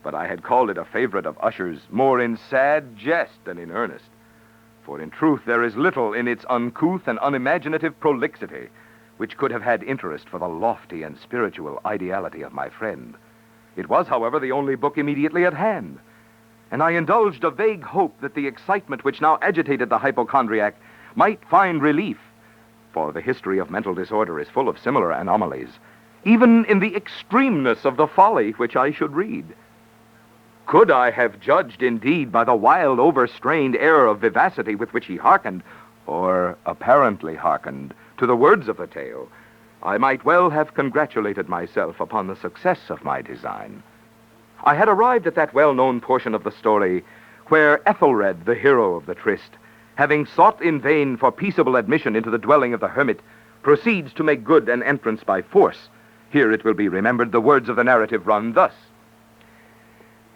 but I had called it a favorite of Usher's more in sad jest than in earnest. For in truth there is little in its uncouth and unimaginative prolixity which could have had interest for the lofty and spiritual ideality of my friend. It was, however, the only book immediately at hand, and I indulged a vague hope that the excitement which now agitated the hypochondriac might find relief, for the history of mental disorder is full of similar anomalies, even in the extremeness of the folly which I should read. Could I have judged, indeed, by the wild, overstrained air of vivacity with which he hearkened, or apparently hearkened, to the words of the tale, I might well have congratulated myself upon the success of my design. I had arrived at that well-known portion of the story where Ethelred, the hero of the tryst, having sought in vain for peaceable admission into the dwelling of the hermit, proceeds to make good an entrance by force. Here, it will be remembered, the words of the narrative run thus: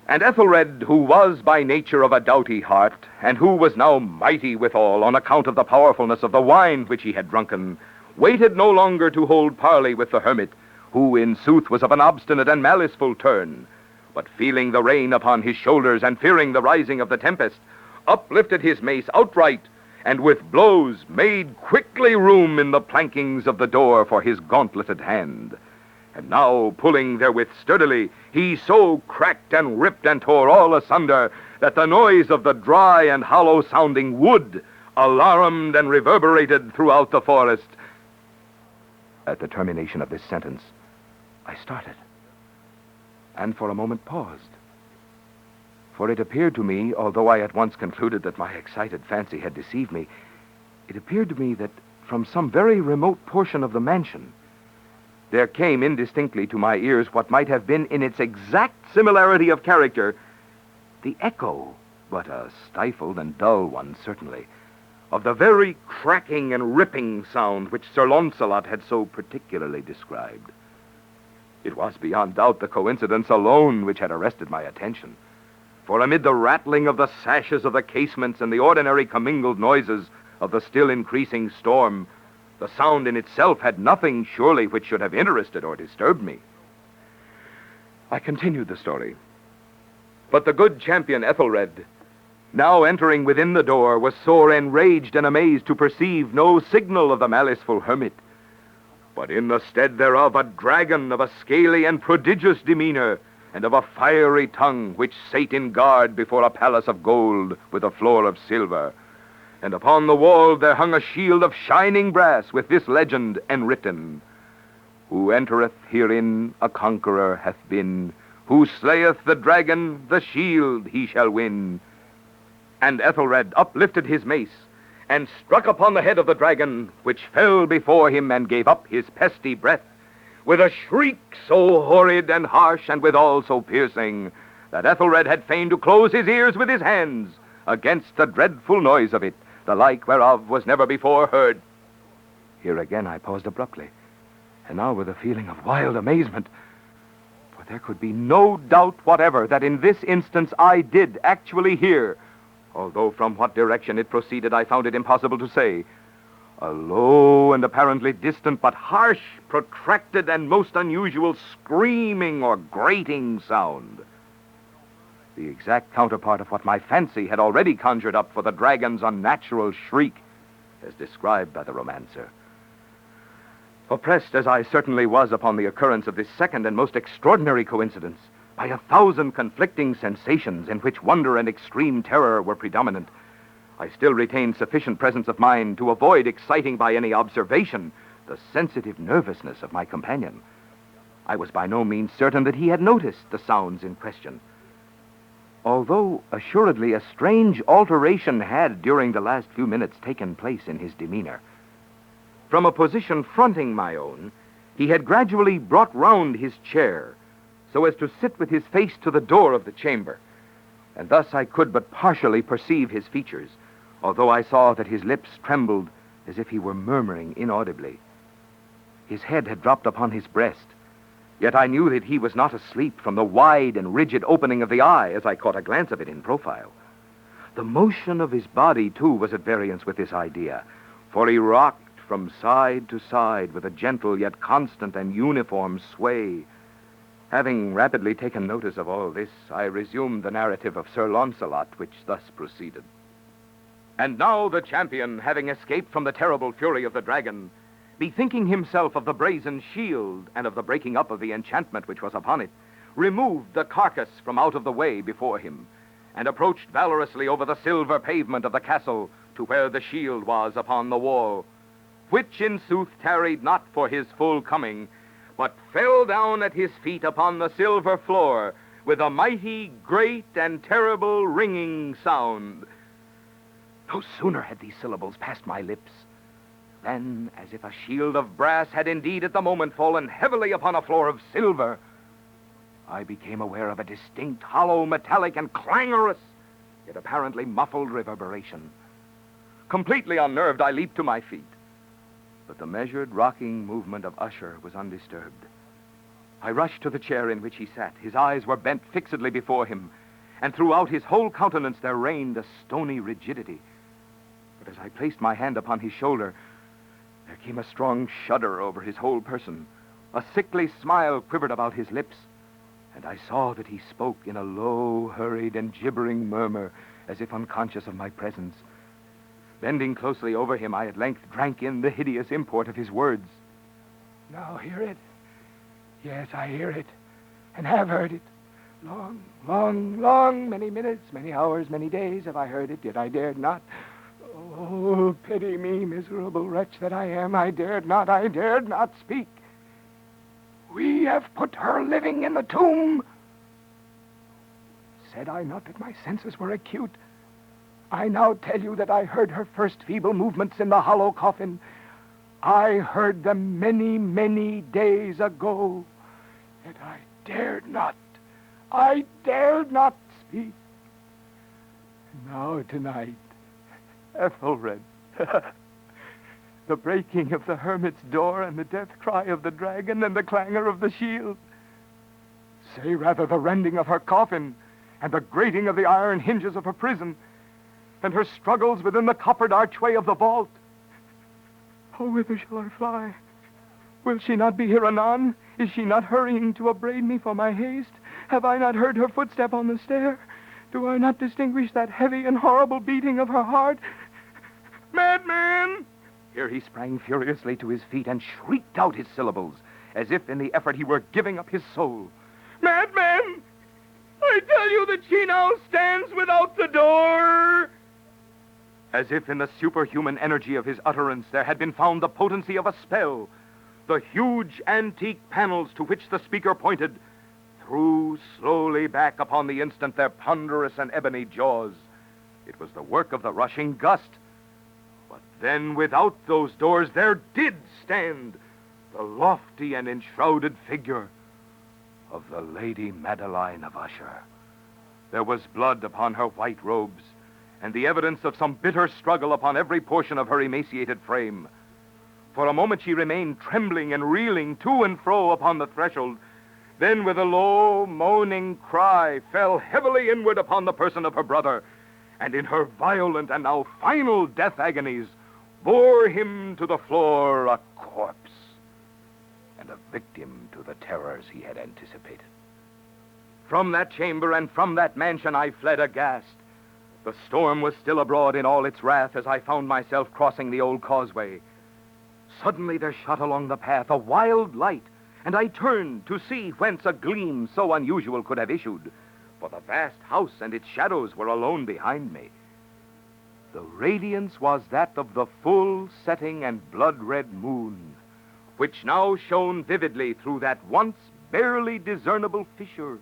"And Ethelred, who was by nature of a doughty heart, and who was now mighty withal on account of the powerfulness of the wine which he had drunken, waited no longer to hold parley with the hermit, who in sooth was of an obstinate and maliceful turn, but feeling the rain upon his shoulders and fearing the rising of the tempest, uplifted his mace outright, and with blows made quickly room in the plankings of the door for his gauntleted hand. And now, pulling therewith sturdily, he so cracked and ripped and tore all asunder that the noise of the dry and hollow-sounding wood alarmed and reverberated throughout the forest." At the termination of this sentence, I started, and for a moment paused. For it appeared to me, although I at once concluded that my excited fancy had deceived me, it appeared to me that from some very remote portion of the mansion, there came indistinctly to my ears what might have been in its exact similarity of character the echo, but a stifled and dull one, certainly, of the very cracking and ripping sound which Sir Launcelot had so particularly described. It was beyond doubt the coincidence alone which had arrested my attention, for amid the rattling of the sashes of the casements and the ordinary commingled noises of the still increasing storm, the sound in itself had nothing, surely, which should have interested or disturbed me. I continued the story. But the good champion Ethelred, now entering within the door, was sore enraged and amazed to perceive no signal of the maliceful hermit, but in the stead thereof a dragon of a scaly and prodigious demeanor, and of a fiery tongue, which sate in guard before a palace of gold with a floor of silver. And upon the wall there hung a shield of shining brass with this legend enwritten: Who entereth herein a conqueror hath been, who slayeth the dragon, the shield he shall win. And Ethelred uplifted his mace, and struck upon the head of the dragon, which fell before him and gave up his pesty breath, with a shriek so horrid and harsh, and withal so piercing, that Ethelred had fain to close his ears with his hands against the dreadful noise of it, the like whereof was never before heard. Here again I paused abruptly, and now with a feeling of wild amazement, for there could be no doubt whatever that in this instance I did actually hear, although from what direction it proceeded I found it impossible to say, a low and apparently distant but harsh, protracted, and most unusual screaming or grating sound. The exact counterpart of what my fancy had already conjured up for the dragon's unnatural shriek, as described by the romancer. Oppressed as I certainly was upon the occurrence of this second and most extraordinary coincidence, by 1,000 conflicting sensations in which wonder and extreme terror were predominant, I still retained sufficient presence of mind to avoid exciting by any observation the sensitive nervousness of my companion. I was by no means certain that he had noticed the sounds in question, although assuredly a strange alteration had during the last few minutes taken place in his demeanor. From a position fronting my own, he had gradually brought round his chair so as to sit with his face to the door of the chamber, and thus I could but partially perceive his features, although I saw that his lips trembled as if he were murmuring inaudibly. His head had dropped upon his breast, yet I knew that he was not asleep from the wide and rigid opening of the eye as I caught a glance of it in profile. The motion of his body, too, was at variance with this idea, for he rocked from side to side with a gentle yet constant and uniform sway. Having rapidly taken notice of all this, I resumed the narrative of Sir Launcelot, which thus proceeded. And now the champion, having escaped from the terrible fury of the dragon, bethinking himself of the brazen shield and of the breaking up of the enchantment which was upon it, removed the carcass from out of the way before him, and approached valorously over the silver pavement of the castle to where the shield was upon the wall, which in sooth tarried not for his full coming, but fell down at his feet upon the silver floor with a mighty, great, and terrible ringing sound. No sooner had these syllables passed my lips than, as if a shield of brass had indeed at the moment fallen heavily upon a floor of silver, I became aware of a distinct, hollow, metallic, and clangorous, yet apparently muffled reverberation. Completely unnerved, I leaped to my feet, but the measured, rocking movement of Usher was undisturbed. I rushed to the chair in which he sat. His eyes were bent fixedly before him, and throughout his whole countenance there reigned a stony rigidity. But as I placed my hand upon his shoulder, there came a strong shudder over his whole person. A sickly smile quivered about his lips, and I saw that he spoke in a low, hurried, and gibbering murmur, as if unconscious of my presence. Bending closely over him, I at length drank in the hideous import of his words. Now hear it? Yes, I hear it, and have heard it. Long, many minutes, many hours, many days have I heard it, yet I dared not. Oh, pity me, miserable wretch that I am. I dared not speak. We have put her living in the tomb. Said I not that my senses were acute? I now tell you that I heard her first feeble movements in the hollow coffin. I heard them many, many days ago. Yet I dared not speak. Now tonight, Ethelred, the breaking of the hermit's door and the death cry of the dragon and the clangor of the shield. Say rather the rending of her coffin and the grating of the iron hinges of her prison and her struggles within the coppered archway of the vault. Oh, whither shall I fly? Will she not be here anon? Is she not hurrying to upbraid me for my haste? Have I not heard her footstep on the stair? Do I not distinguish that heavy and horrible beating of her heart? Madman! Here he sprang furiously to his feet and shrieked out his syllables, as if in the effort he were giving up his soul. Madman! I tell you that she now stands without the door! As if in the superhuman energy of his utterance there had been found the potency of a spell, the huge antique panels to which the speaker pointed threw slowly back upon the instant their ponderous and ebony jaws. It was the work of the rushing gust. But then without those doors there did stand the lofty and enshrouded figure of the Lady Madeline of Usher. There was blood upon her white robes, and the evidence of some bitter struggle upon every portion of her emaciated frame. For a moment she remained trembling and reeling to and fro upon the threshold, then with a low, moaning cry fell heavily inward upon the person of her brother, and in her violent and now final death agonies bore him to the floor a corpse, and a victim to the terrors he had anticipated. From that chamber and from that mansion I fled aghast. The storm was still abroad in all its wrath as I found myself crossing the old causeway. Suddenly there shot along the path a wild light, and I turned to see whence a gleam so unusual could have issued, for the vast house and its shadows were alone behind me. The radiance was that of the full setting and blood-red moon, which now shone vividly through that once barely discernible fissure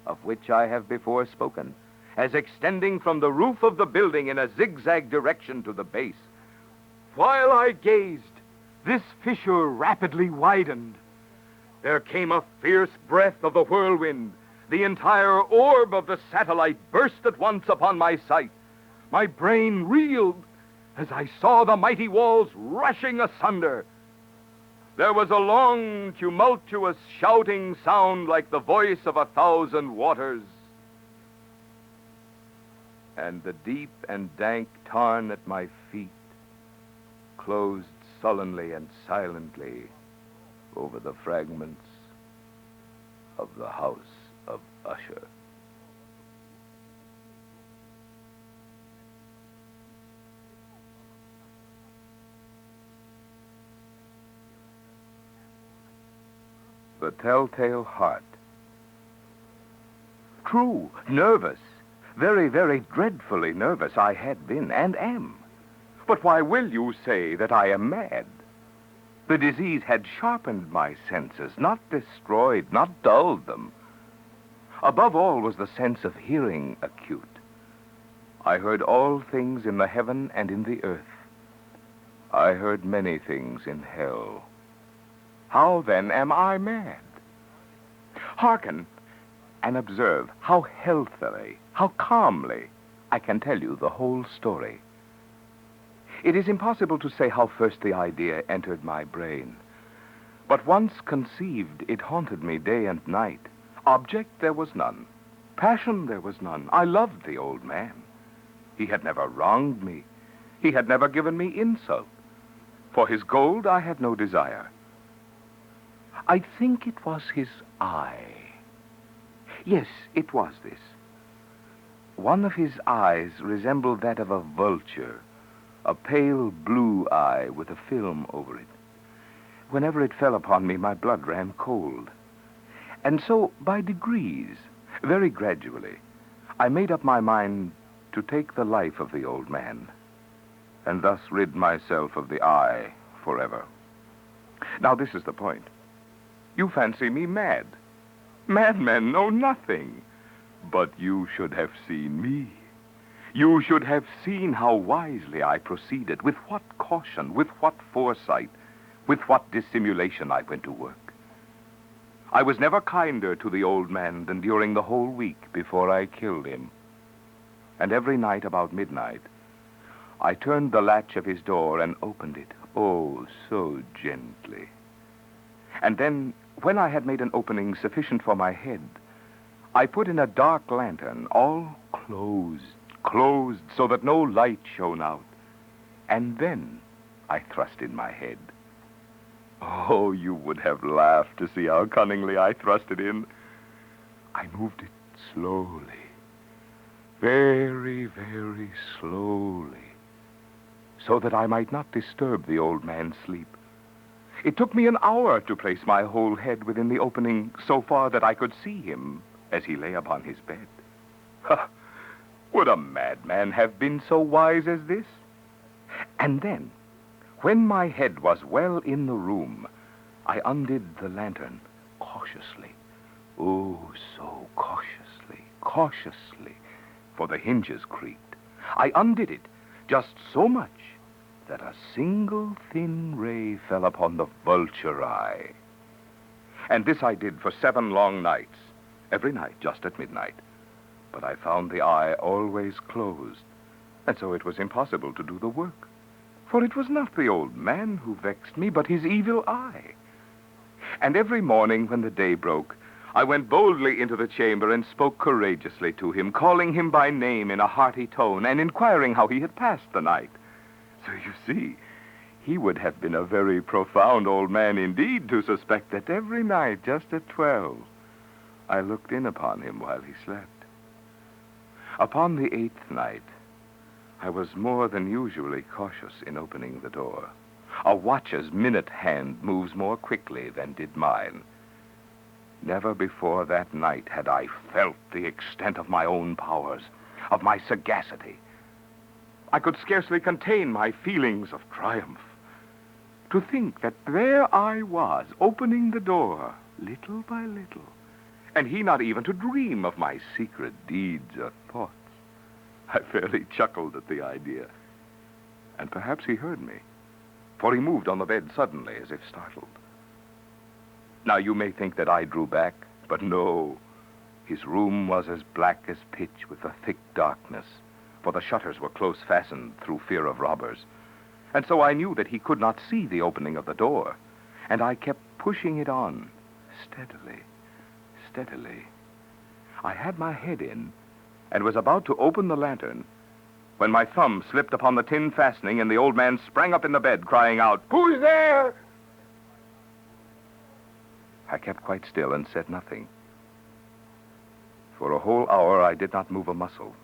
of which I have before spoken, as extending from the roof of the building in a zigzag direction to the base. While I gazed, this fissure rapidly widened. There came a fierce breath of the whirlwind. The entire orb of the satellite burst at once upon my sight. My brain reeled as I saw the mighty walls rushing asunder. There was a long, tumultuous, shouting sound like the voice of 1,000 waters. And the deep and dank tarn at my feet closed sullenly and silently over the fragments of the house of Usher. The Telltale Heart. True, nervous. Very, very dreadfully nervous I had been and am. But why will you say that I am mad? The disease had sharpened my senses, not destroyed, not dulled them. Above all was the sense of hearing acute. I heard all things in the heaven and in the earth. I heard many things in hell. How then am I mad? Hearken and observe how healthily, how calmly I can tell you the whole story. It is impossible to say how first the idea entered my brain. But once conceived, it haunted me day and night. Object there was none. Passion there was none. I loved the old man. He had never wronged me. He had never given me insult. For his gold I had no desire. I think it was his eye. Yes, it was this. One of his eyes resembled that of a vulture, a pale blue eye with a film over it. Whenever it fell upon me, my blood ran cold. And so, by degrees, very gradually, I made up my mind to take the life of the old man, and thus rid myself of the eye forever. Now, this is the point. You fancy me mad. Madmen know nothing. But you should have seen me. You should have seen how wisely I proceeded, with what caution, with what foresight, with what dissimulation I went to work. I was never kinder to the old man than during the whole week before I killed him. And every night about midnight, I turned the latch of his door and opened it, oh, so gently. And then, when I had made an opening sufficient for my head, I put in a dark lantern, all closed, so that no light shone out. And then I thrust in my head. Oh, you would have laughed to see how cunningly I thrust it in. I moved it slowly, very, very slowly, so that I might not disturb the old man's sleep. It took me an hour to place my whole head within the opening so far that I could see him as he lay upon his bed. Would a madman have been so wise as this? And then, when my head was well in the room, I undid the lantern cautiously. Oh, so cautiously, for the hinges creaked. I undid it just so much that a single thin ray fell upon the vulture eye. And this I did for 7 long nights, every night just at midnight. But I found the eye always closed, and so it was impossible to do the work. For it was not the old man who vexed me, but his evil eye. And every morning when the day broke, I went boldly into the chamber and spoke courageously to him, calling him by name in a hearty tone, and inquiring how he had passed the night. So you see, he would have been a very profound old man indeed to suspect that every night, just at 12, I looked in upon him while he slept. Upon the 8th night, I was more than usually cautious in opening the door. A watch's minute hand moves more quickly than did mine. Never before that night had I felt the extent of my own powers, of my sagacity. I could scarcely contain my feelings of triumph. To think that there I was, opening the door, little by little, and he not even to dream of my secret deeds or thoughts. I fairly chuckled at the idea. And perhaps he heard me, for he moved on the bed suddenly as if startled. Now, you may think that I drew back, but no. His room was as black as pitch with a thick darkness, for the shutters were close fastened through fear of robbers. And so I knew that he could not see the opening of the door, and I kept pushing it on, steadily. I had my head in, and was about to open the lantern, when my thumb slipped upon the tin fastening, and the old man sprang up in the bed, crying out, "Who's there?" I kept quite still and said nothing. For a whole hour I did not move a muscle,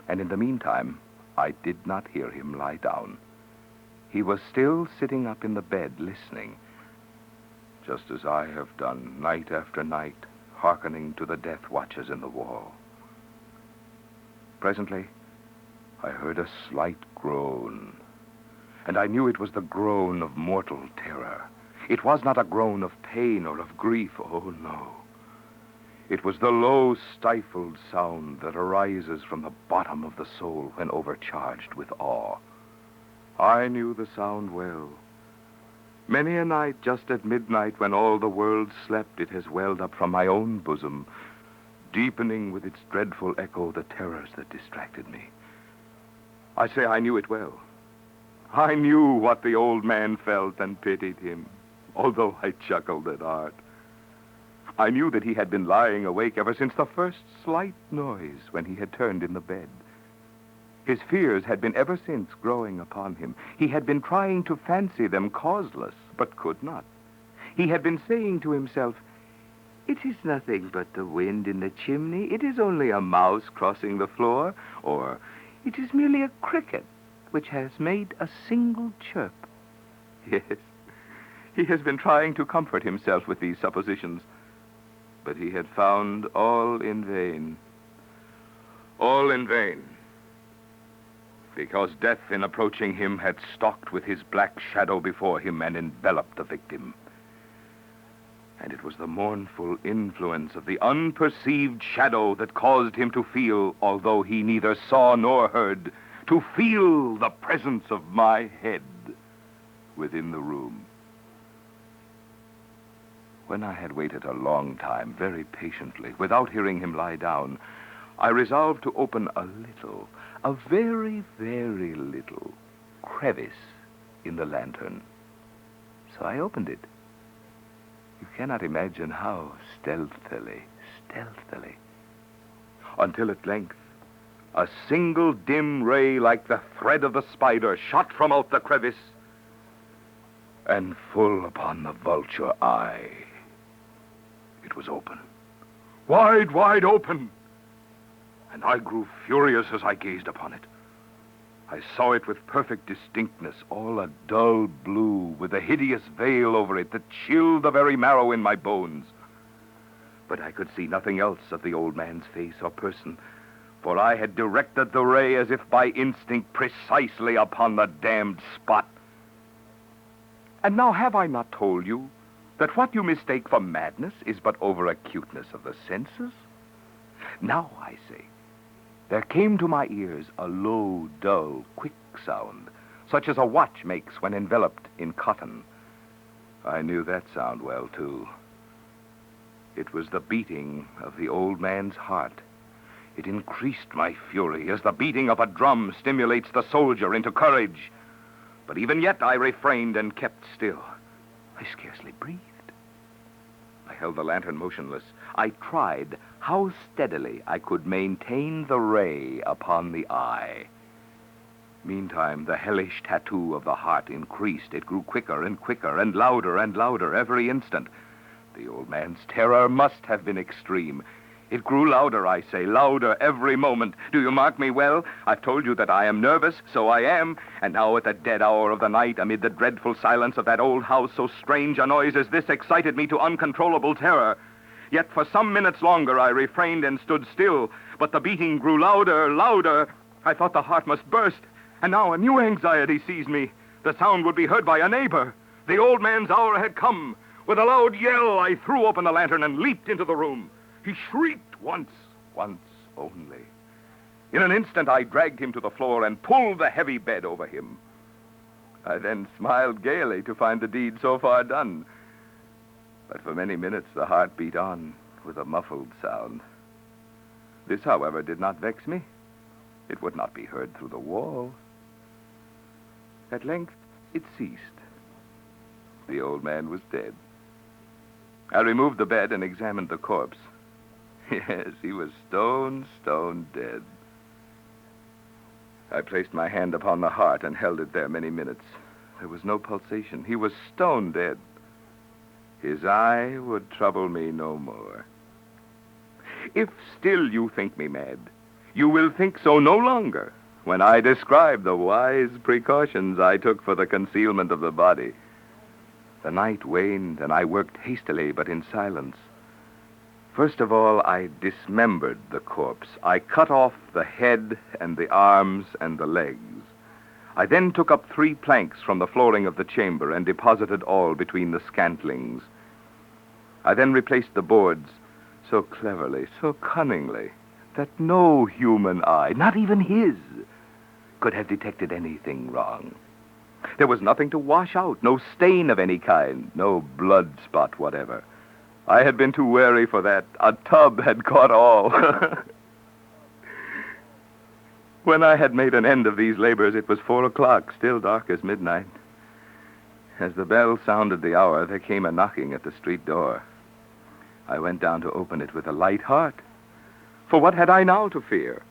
and in the meantime I did not hear him lie down. He was still sitting up in the bed, listening, just as I have done night after night, hearkening to the death watches in the wall. Presently, I heard a slight groan, and I knew it was the groan of mortal terror. It was not a groan of pain or of grief, oh no. It was the low, stifled sound that arises from the bottom of the soul when overcharged with awe. I knew the sound well. Many a night, just at midnight, when all the world slept, it has welled up from my own bosom, deepening with its dreadful echo the terrors that distracted me. I say I knew it well. I knew what the old man felt and pitied him, although I chuckled at heart. I knew that he had been lying awake ever since the first slight noise when he had turned in the bed. His fears had been ever since growing upon him. He had been trying to fancy them causeless, but could not. He had been saying to himself, "It is nothing but the wind in the chimney. It is only a mouse crossing the floor," or, "It is merely a cricket which has made a single chirp." Yes, he has been trying to comfort himself with these suppositions, but he had found all in vain. All in vain. Because death, in approaching him, had stalked with his black shadow before him and enveloped the victim. And it was the mournful influence of the unperceived shadow that caused him to feel, although he neither saw nor heard, to feel the presence of my head within the room. When I had waited a long time, very patiently, without hearing him lie down, I resolved to open a very, very little crevice in the lantern. So I opened it. You cannot imagine how stealthily, until at length a single dim ray like the thread of the spider shot from out the crevice and full upon the vulture eye. It was open, wide open, and I grew furious as I gazed upon it. I saw it with perfect distinctness, all a dull blue, with a hideous veil over it that chilled the very marrow in my bones. But I could see nothing else of the old man's face or person, for I had directed the ray as if by instinct precisely upon the damned spot. And now have I not told you that what you mistake for madness is but over-acuteness of the senses? Now, I say, there came to my ears a low, dull, quick sound, such as a watch makes when enveloped in cotton. I knew that sound well, too. It was the beating of the old man's heart. It increased my fury as the beating of a drum stimulates the soldier into courage. But even yet I refrained and kept still. I scarcely breathed. I held the lantern motionless. I tried how steadily I could maintain the ray upon the eye. Meantime, the hellish tattoo of the heart increased. It grew quicker and quicker and louder every instant. The old man's terror must have been extreme. It grew louder, I say, louder every moment. Do you mark me well? I've told you that I am nervous, so I am. And now at the dead hour of the night, amid the dreadful silence of that old house, so strange a noise as this excited me to uncontrollable terror. Yet for some minutes longer I refrained and stood still, but the beating grew louder. I thought the heart must burst, and now a new anxiety seized me. The sound would be heard by a neighbor. The old man's hour had come. With a loud yell, I threw open the lantern and leaped into the room. He shrieked once only. In an instant, I dragged him to the floor and pulled the heavy bed over him. I then smiled gaily to find the deed so far done. But for many minutes, the heart beat on with a muffled sound. This, however, did not vex me. It would not be heard through the wall. At length, it ceased. The old man was dead. I removed the bed and examined the corpse. Yes, he was stone dead. I placed my hand upon the heart and held it there many minutes. There was no pulsation. He was stone dead. His eye would trouble me no more. If still you think me mad, you will think so no longer when I describe the wise precautions I took for the concealment of the body. The night waned, and I worked hastily, but in silence. First of all, I dismembered the corpse. I cut off the head and the arms and the legs. I then took up 3 planks from the flooring of the chamber and deposited all between the scantlings. I then replaced the boards so cleverly, so cunningly, that no human eye, not even his, could have detected anything wrong. There was nothing to wash out, no stain of any kind, no blood spot whatever. I had been too wary for that. A tub had caught all. When I had made an end of these labors, it was 4 o'clock, still dark as midnight. As the bell sounded the hour, there came a knocking at the street door. I went down to open it with a light heart. For what had I now to fear?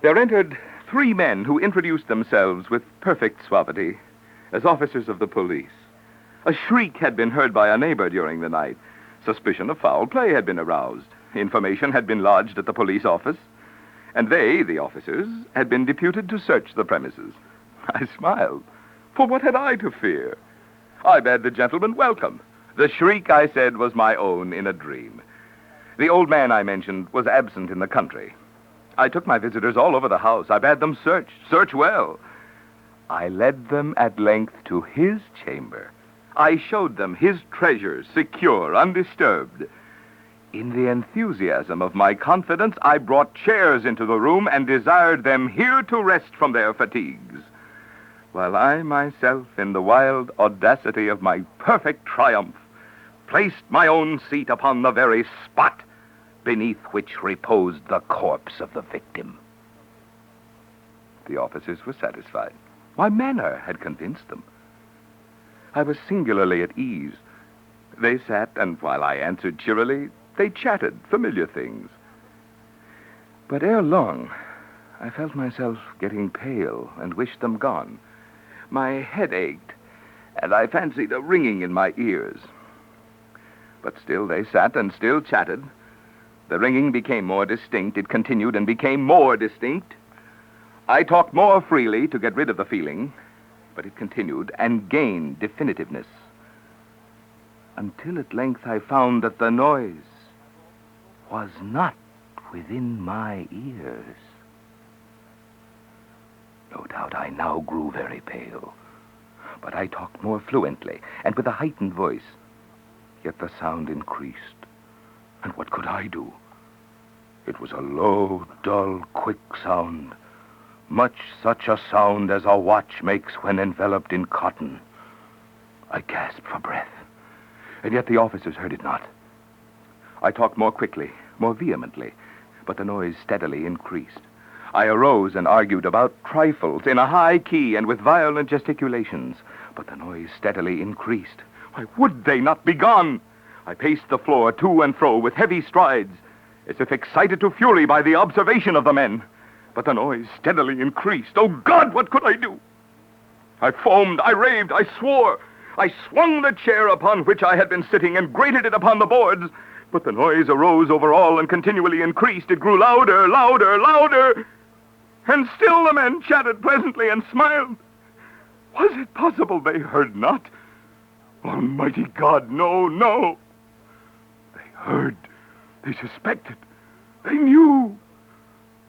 There entered 3 men who introduced themselves with perfect suavity as officers of the police. A shriek had been heard by a neighbor during the night. Suspicion of foul play had been aroused. Information had been lodged at the police office. And they, the officers, had been deputed to search the premises. I smiled. For what had I to fear? I bade the gentleman welcome. The shriek, I said, was my own in a dream. The old man I mentioned was absent in the country. I took my visitors all over the house. I bade them search well. I led them at length to his chamber. I showed them his treasure, secure, undisturbed. In the enthusiasm of my confidence, I brought chairs into the room and desired them here to rest from their fatigues, while I myself, in the wild audacity of my perfect triumph, placed my own seat upon the very spot beneath which reposed the corpse of the victim. The officers were satisfied. My manner had convinced them. I was singularly at ease. They sat, and while I answered cheerily, they chatted familiar things. But ere long, I felt myself getting pale and wished them gone. My head ached, and I fancied a ringing in my ears. But still they sat and still chatted. The ringing became more distinct. It continued and became more distinct. I talked more freely to get rid of the feeling, but it continued and gained definitiveness, until at length I found that the noise was not within my ears. No doubt I now grew very pale, but I talked more fluently and with a heightened voice. Yet the sound increased, and what could I do? It was a low, dull, quick sound, much such a sound as a watch makes when enveloped in cotton. I gasped for breath, and yet the officers heard it not. I talked more quickly, more vehemently, but the noise steadily increased. I arose and argued about trifles in a high key and with violent gesticulations, but the noise steadily increased. Why would they not be gone? I paced the floor to and fro with heavy strides, as if excited to fury by the observation of the men. But the noise steadily increased. Oh, God, what could I do? I foamed, I raved, I swore. I swung the chair upon which I had been sitting and grated it upon the boards. But the noise arose over all and continually increased. It grew louder, louder, louder. And still the men chatted pleasantly and smiled. Was it possible they heard not? Almighty God, no, no. They heard. They suspected. They knew.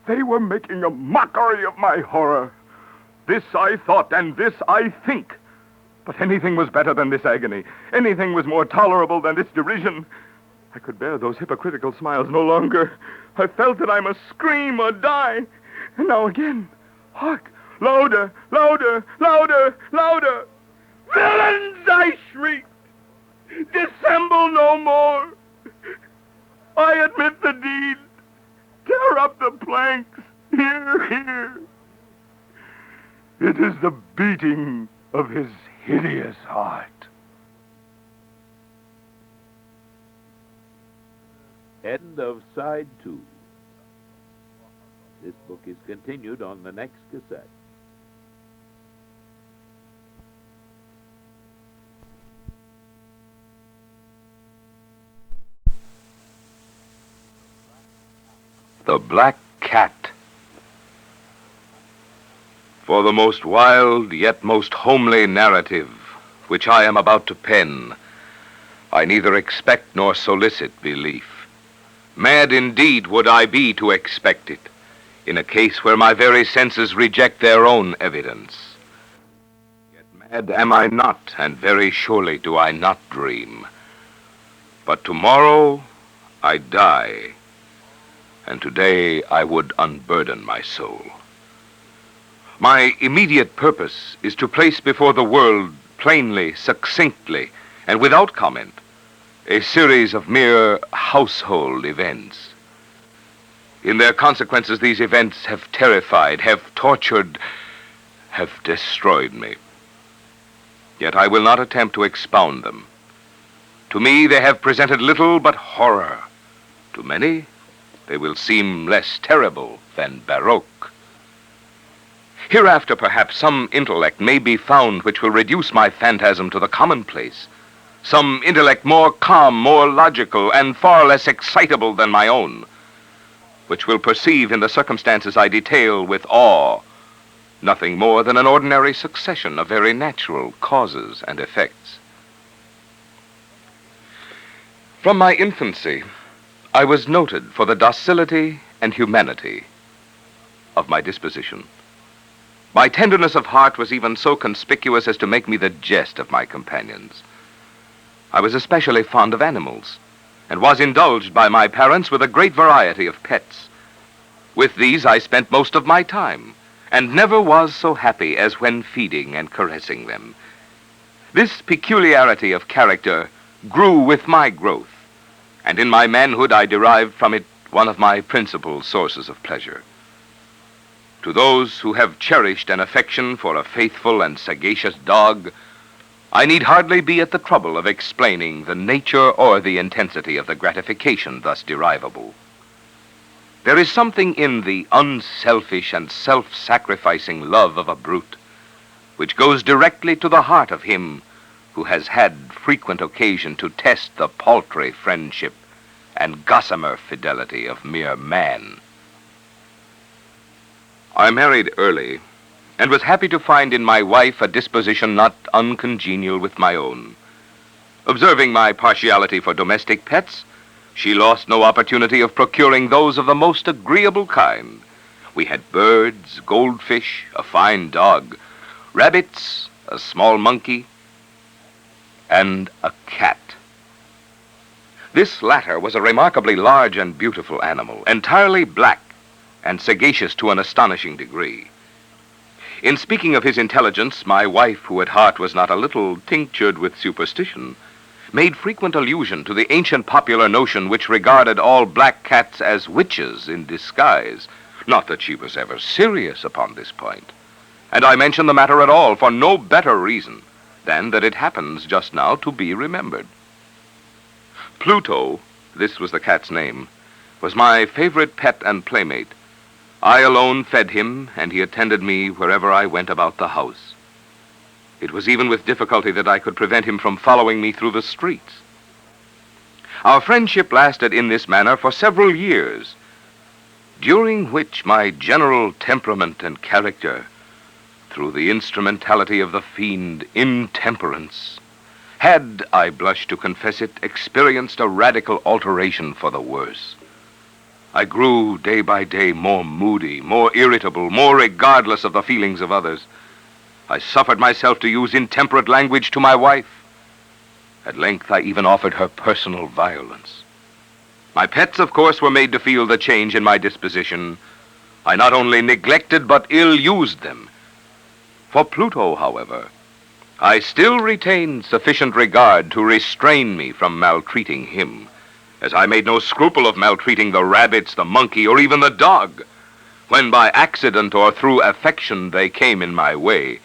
They were making a mockery of my horror. This I thought, and this I think. But anything was better than this agony. Anything was more tolerable than this derision. I could bear those hypocritical smiles no longer. I felt that I must scream or die. And now again, hark, louder, louder, louder, louder. Villains, I shrieked. Dissemble no more. I admit the deed. Tear up the planks. Here, here. It is the beating of his hideous heart. End of side 2. This book is continued on the next cassette. The Black Cat. For the most wild yet most homely narrative which I am about to pen, I neither expect nor solicit belief. Mad indeed would I be to expect it, in a case where my very senses reject their own evidence. Yet mad am I not, and very surely do I not dream. But tomorrow I die, and today I would unburden my soul. My immediate purpose is to place before the world, plainly, succinctly, and without comment, a series of mere household events. In their consequences, these events have terrified, have tortured, have destroyed me. Yet I will not attempt to expound them. To me, they have presented little but horror. To many, they will seem less terrible than baroque. Hereafter, perhaps, some intellect may be found which will reduce my phantasm to the commonplace. Some intellect more calm, more logical, and far less excitable than my own, which will perceive in the circumstances I detail with awe nothing more than an ordinary succession of very natural causes and effects. From my infancy, I was noted for the docility and humanity of my disposition. My tenderness of heart was even so conspicuous as to make me the jest of my companions. I was especially fond of animals, and was indulged by my parents with a great variety of pets. With these I spent most of my time, and never was so happy as when feeding and caressing them. This peculiarity of character grew with my growth, and in my manhood I derived from it one of my principal sources of pleasure. To those who have cherished an affection for a faithful and sagacious dog, I need hardly be at the trouble of explaining the nature or the intensity of the gratification thus derivable. There is something in the unselfish and self-sacrificing love of a brute which goes directly to the heart of him who has had frequent occasion to test the paltry friendship and gossamer fidelity of mere man. I married early, and was happy to find in my wife a disposition not uncongenial with my own. Observing my partiality for domestic pets, she lost no opportunity of procuring those of the most agreeable kind. We had birds, goldfish, a fine dog, rabbits, a small monkey, and a cat. This latter was a remarkably large and beautiful animal, entirely black and sagacious to an astonishing degree. In speaking of his intelligence, my wife, who at heart was not a little tinctured with superstition, made frequent allusion to the ancient popular notion which regarded all black cats as witches in disguise. Not that she was ever serious upon this point, and I mention the matter at all for no better reason than that it happens just now to be remembered. Pluto, this was the cat's name, was my favorite pet and playmate. I alone fed him, and he attended me wherever I went about the house. It was even with difficulty that I could prevent him from following me through the streets. Our friendship lasted in this manner for several years, during which my general temperament and character, through the instrumentality of the fiend intemperance, had, I blush to confess it, experienced a radical alteration for the worse. I grew day by day more moody, more irritable, more regardless of the feelings of others. I suffered myself to use intemperate language to my wife. At length, I even offered her personal violence. My pets, of course, were made to feel the change in my disposition. I not only neglected but ill-used them. For Pluto, however, I still retained sufficient regard to restrain me from maltreating him, as I made no scruple of maltreating the rabbits, the monkey, or even the dog, when by accident or through affection they came in my way.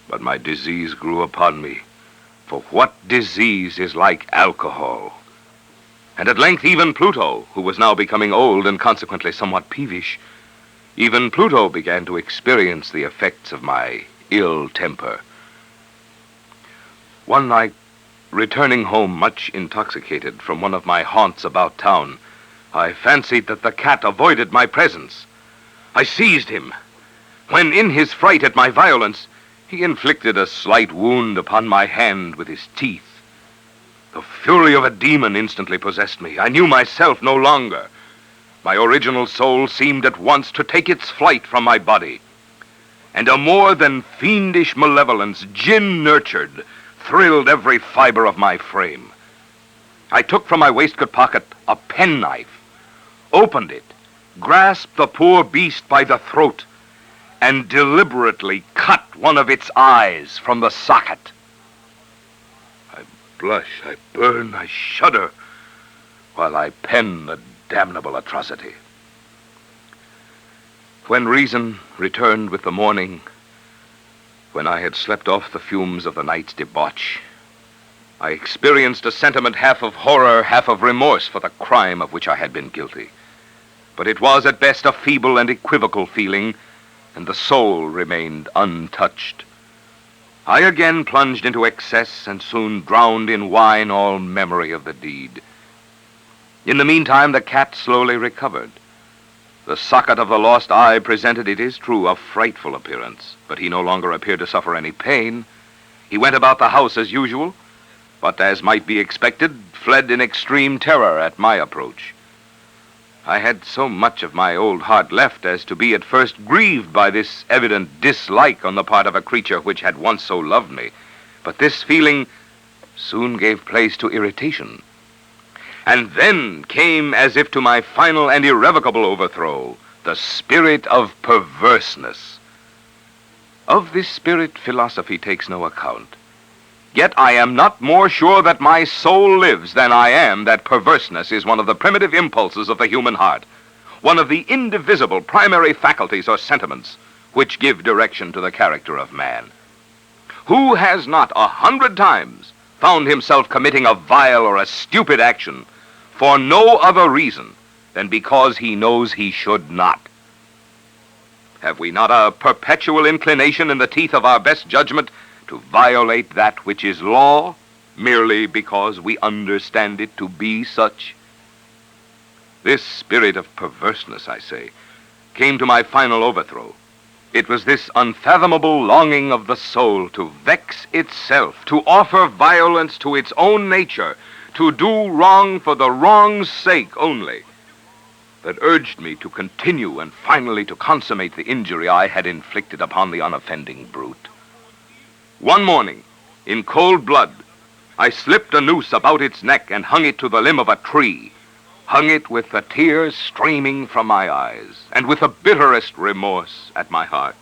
But my disease grew upon me, for what disease is like alcohol? And at length even Pluto, who was now becoming old and consequently somewhat peevish, even Pluto began to experience the effects of my ill temper. One night, returning home much intoxicated from one of my haunts about town, I fancied that the cat avoided my presence. I seized him, when in his fright at my violence, he inflicted a slight wound upon my hand with his teeth. The fury of a demon instantly possessed me. I knew myself no longer. My original soul seemed at once to take its flight from my body, and a more than fiendish malevolence, gin-nurtured, thrilled every fiber of my frame. I took from my waistcoat pocket a penknife, opened it, grasped the poor beast by the throat, and deliberately cut one of its eyes from the socket. I blush, I burn, I shudder, while I pen the damnable atrocity. When reason returned with the morning, when I had slept off the fumes of the night's debauch, I experienced a sentiment half of horror, half of remorse for the crime of which I had been guilty. But it was at best a feeble and equivocal feeling, and the soul remained untouched. I again plunged into excess and soon drowned in wine all memory of the deed. In the meantime, the cat slowly recovered. The socket of the lost eye presented, it is true, a frightful appearance, but he no longer appeared to suffer any pain. He went about the house as usual, but as might be expected, fled in extreme terror at my approach. I had so much of my old heart left as to be at first grieved by this evident dislike on the part of a creature which had once so loved me, but this feeling soon gave place to irritation. And then came, as if to my final and irrevocable overthrow, the spirit of perverseness. Of this spirit, philosophy takes no account. Yet I am not more sure that my soul lives than I am that perverseness is one of the primitive impulses of the human heart, one of the indivisible primary faculties or sentiments which give direction to the character of man. Who has not 100 times found himself committing a vile or a stupid action for no other reason than because he knows he should not? Have we not a perpetual inclination in the teeth of our best judgment to violate that which is law merely because we understand it to be such? This spirit of perverseness, I say, came to my final overthrow. It was this unfathomable longing of the soul to vex itself, to offer violence to its own nature, to do wrong for the wrong's sake only, that urged me to continue and finally to consummate the injury I had inflicted upon the unoffending brute. One morning, in cold blood, I slipped a noose about its neck and hung it to the limb of a tree, hung it with the tears streaming from my eyes, and with the bitterest remorse at my heart.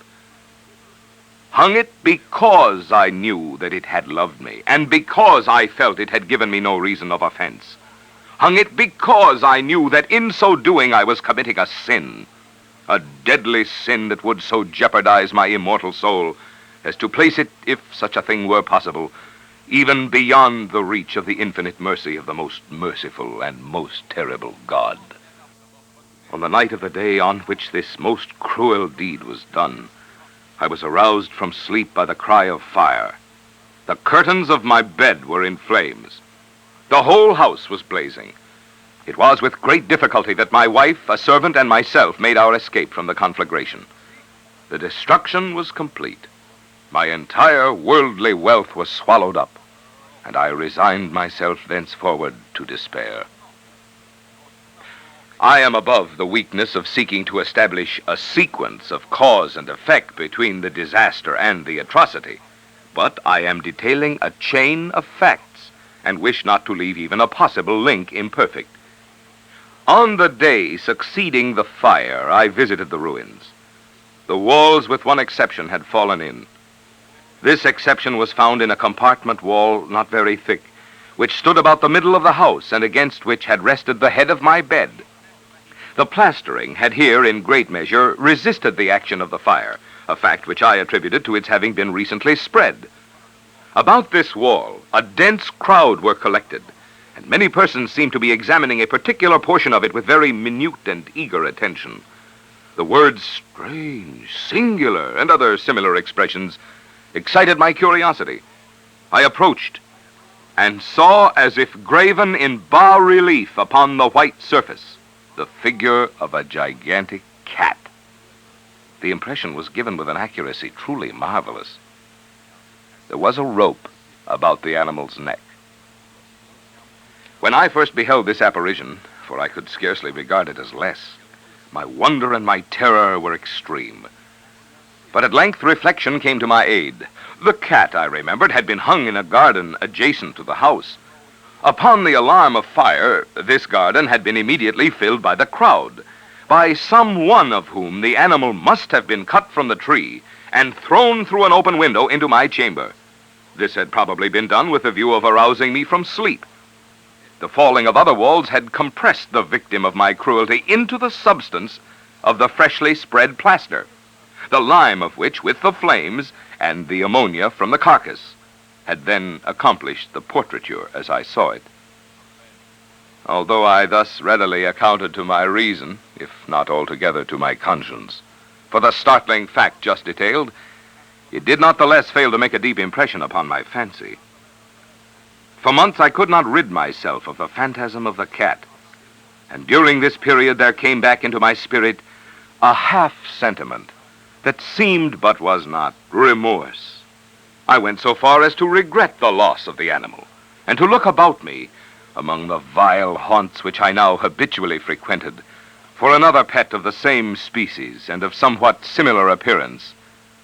Hung it because I knew that it had loved me, and because I felt it had given me no reason of offense. Hung it because I knew that in so doing I was committing a sin, a deadly sin that would so jeopardize my immortal soul as to place it, if such a thing were possible, even beyond the reach of the infinite mercy of the most merciful and most terrible God. On the night of the day on which this most cruel deed was done, I was aroused from sleep by the cry of fire. The curtains of my bed were in flames. The whole house was blazing. It was with great difficulty that my wife, a servant, and myself made our escape from the conflagration. The destruction was complete. My entire worldly wealth was swallowed up, and I resigned myself thenceforward to despair. I am above the weakness of seeking to establish a sequence of cause and effect between the disaster and the atrocity, but I am detailing a chain of facts and wish not to leave even a possible link imperfect. On the day succeeding the fire, I visited the ruins. The walls, with one exception, had fallen in. This exception was found in a compartment wall not very thick, which stood about the middle of the house and against which had rested the head of my bed. The plastering had here, in great measure, resisted the action of the fire, a fact which I attributed to its having been recently spread. About this wall, a dense crowd were collected, and many persons seemed to be examining a particular portion of it with very minute and eager attention. The words strange, singular, and other similar expressions excited my curiosity. I approached and saw, as if graven in bas-relief upon the white surface, the figure of a gigantic cat. The impression was given with an accuracy truly marvelous. There was a rope about the animal's neck. When I first beheld this apparition, for I could scarcely regard it as less, my wonder and my terror were extreme. But at length reflection came to my aid. The cat, I remembered, had been hung in a garden adjacent to the house. Upon the alarm of fire, this garden had been immediately filled by the crowd, by some one of whom the animal must have been cut from the tree and thrown through an open window into my chamber. This had probably been done with the view of arousing me from sleep. The falling of other walls had compressed the victim of my cruelty into the substance of the freshly spread plaster, the lime of which, with the flames and the ammonia from the carcass, had then accomplished the portraiture as I saw it. Although I thus readily accounted to my reason, if not altogether to my conscience, for the startling fact just detailed, it did not the less fail to make a deep impression upon my fancy. For months I could not rid myself of the phantasm of the cat, and during this period there came back into my spirit a half-sentiment that seemed but was not remorse. I went so far as to regret the loss of the animal, and to look about me, among the vile haunts which I now habitually frequented, for another pet of the same species and of somewhat similar appearance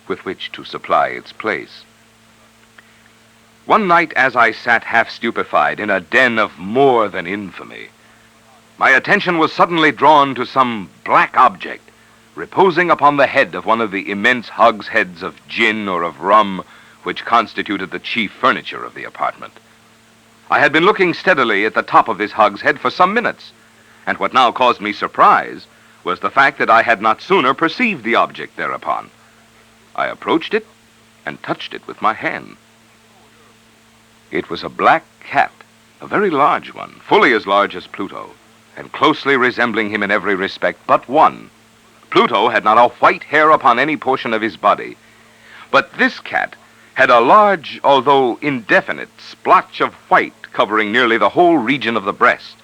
with which to supply its place. One night, as I sat half stupefied in a den of more than infamy, my attention was suddenly drawn to some black object reposing upon the head of one of the immense hogsheads of gin or of rum which constituted the chief furniture of the apartment. I had been looking steadily at the top of this hogshead for some minutes, and what now caused me surprise was the fact that I had not sooner perceived the object thereupon. I approached it and touched it with my hand. It was a black cat, a very large one, fully as large as Pluto, and closely resembling him in every respect but one. Pluto had not a white hair upon any portion of his body, but this cat had a large, although indefinite, splotch of white covering nearly the whole region of the breast.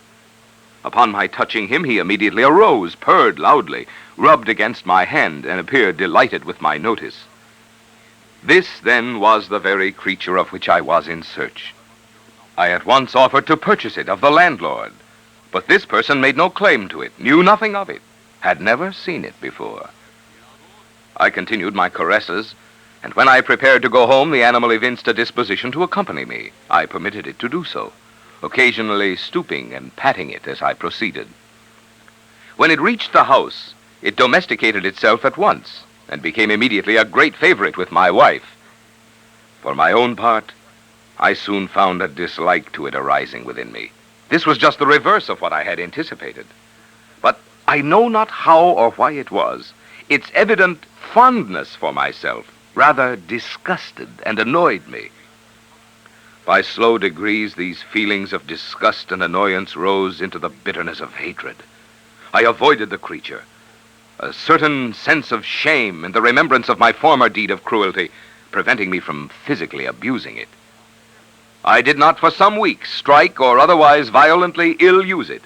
Upon my touching him, he immediately arose, purred loudly, rubbed against my hand, and appeared delighted with my notice. This, then, was the very creature of which I was in search. I at once offered to purchase it of the landlord, but this person made no claim to it, knew nothing of it, had never seen it before. I continued my caresses, and when I prepared to go home, the animal evinced a disposition to accompany me. I permitted it to do so, occasionally stooping and patting it as I proceeded. When it reached the house, it domesticated itself at once, and became immediately a great favorite with my wife. For my own part, I soon found a dislike to it arising within me. This was just the reverse of what I had anticipated. But I know not how or why it was, its evident fondness for myself rather disgusted and annoyed me. By slow degrees, these feelings of disgust and annoyance rose into the bitterness of hatred. I avoided the creature, a certain sense of shame and the remembrance of my former deed of cruelty preventing me from physically abusing it. I did not for some weeks strike or otherwise violently ill-use it,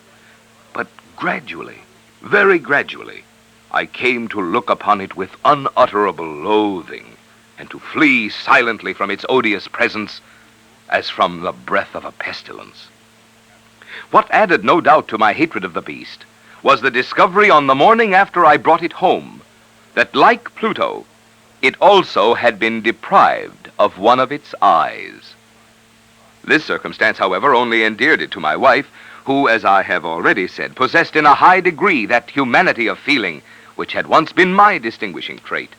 but gradually, very gradually, I came to look upon it with unutterable loathing and to flee silently from its odious presence as from the breath of a pestilence. What added no doubt to my hatred of the beast was the discovery on the morning after I brought it home that, like Pluto, it also had been deprived of one of its eyes. This circumstance, however, only endeared it to my wife, who, as I have already said, possessed in a high degree that humanity of feeling which had once been my distinguishing trait,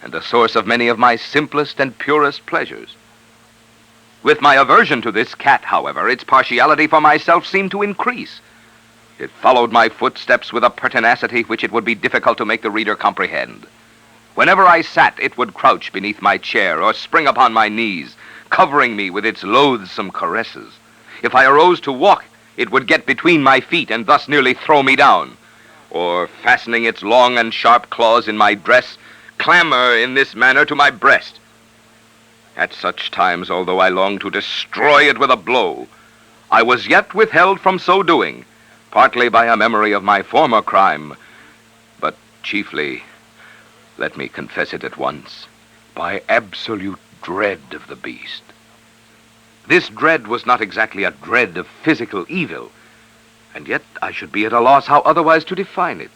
and the source of many of my simplest and purest pleasures. With my aversion to this cat, however, its partiality for myself seemed to increase. It followed my footsteps with a pertinacity which it would be difficult to make the reader comprehend. Whenever I sat, it would crouch beneath my chair or spring upon my knees, covering me with its loathsome caresses. If I arose to walk, it would get between my feet and thus nearly throw me down, or, fastening its long and sharp claws in my dress, clamber in this manner to my breast. At such times, although I longed to destroy it with a blow, I was yet withheld from so doing, partly by a memory of my former crime, but chiefly, let me confess it at once, by absolute dread of the beast. This dread was not exactly a dread of physical evil, and yet I should be at a loss how otherwise to define it.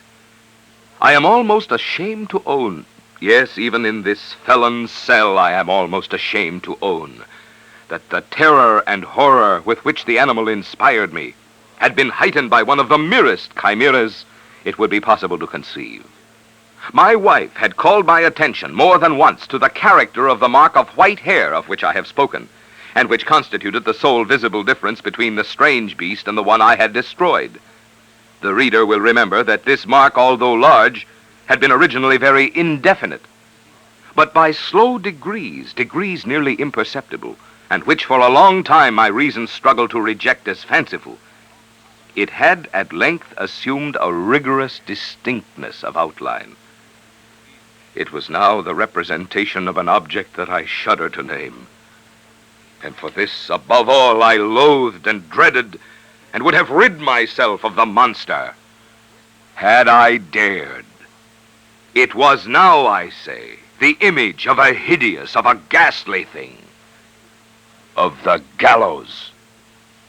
I am almost ashamed to own, yes, even in this felon's cell I am almost ashamed to own, that the terror and horror with which the animal inspired me had been heightened by one of the merest chimeras it would be possible to conceive. My wife had called my attention more than once to the character of the mark of white hair of which I have spoken, and which constituted the sole visible difference between the strange beast and the one I had destroyed. The reader will remember that this mark, although large, had been originally very indefinite, but by slow degrees nearly imperceptible, and which for a long time my reason struggled to reject as fanciful, it had at length assumed a rigorous distinctness of outline. It was now the representation of an object that I shudder to name, and for this, above all, I loathed and dreaded, and would have rid myself of the monster, had I dared. It was now, I say, the image of a hideous, of a ghastly thing, of the gallows.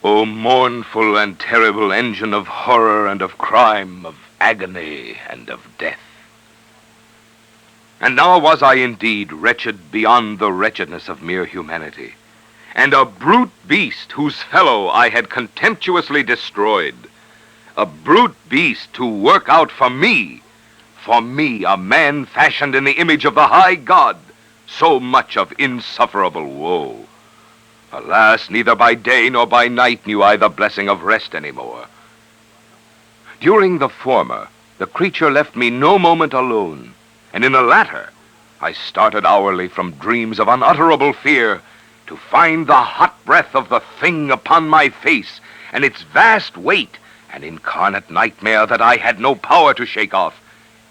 O mournful and terrible engine of horror and of crime, of agony and of death. And now was I indeed wretched beyond the wretchedness of mere humanity, and a brute beast whose fellow I had contemptuously destroyed. A brute beast to work out for me, a man fashioned in the image of the high God, so much of insufferable woe. Alas, neither by day nor by night knew I the blessing of rest any more. During the former, the creature left me no moment alone, and in the latter, I started hourly from dreams of unutterable fear to find the hot breath of the thing upon my face and its vast weight, an incarnate nightmare that I had no power to shake off,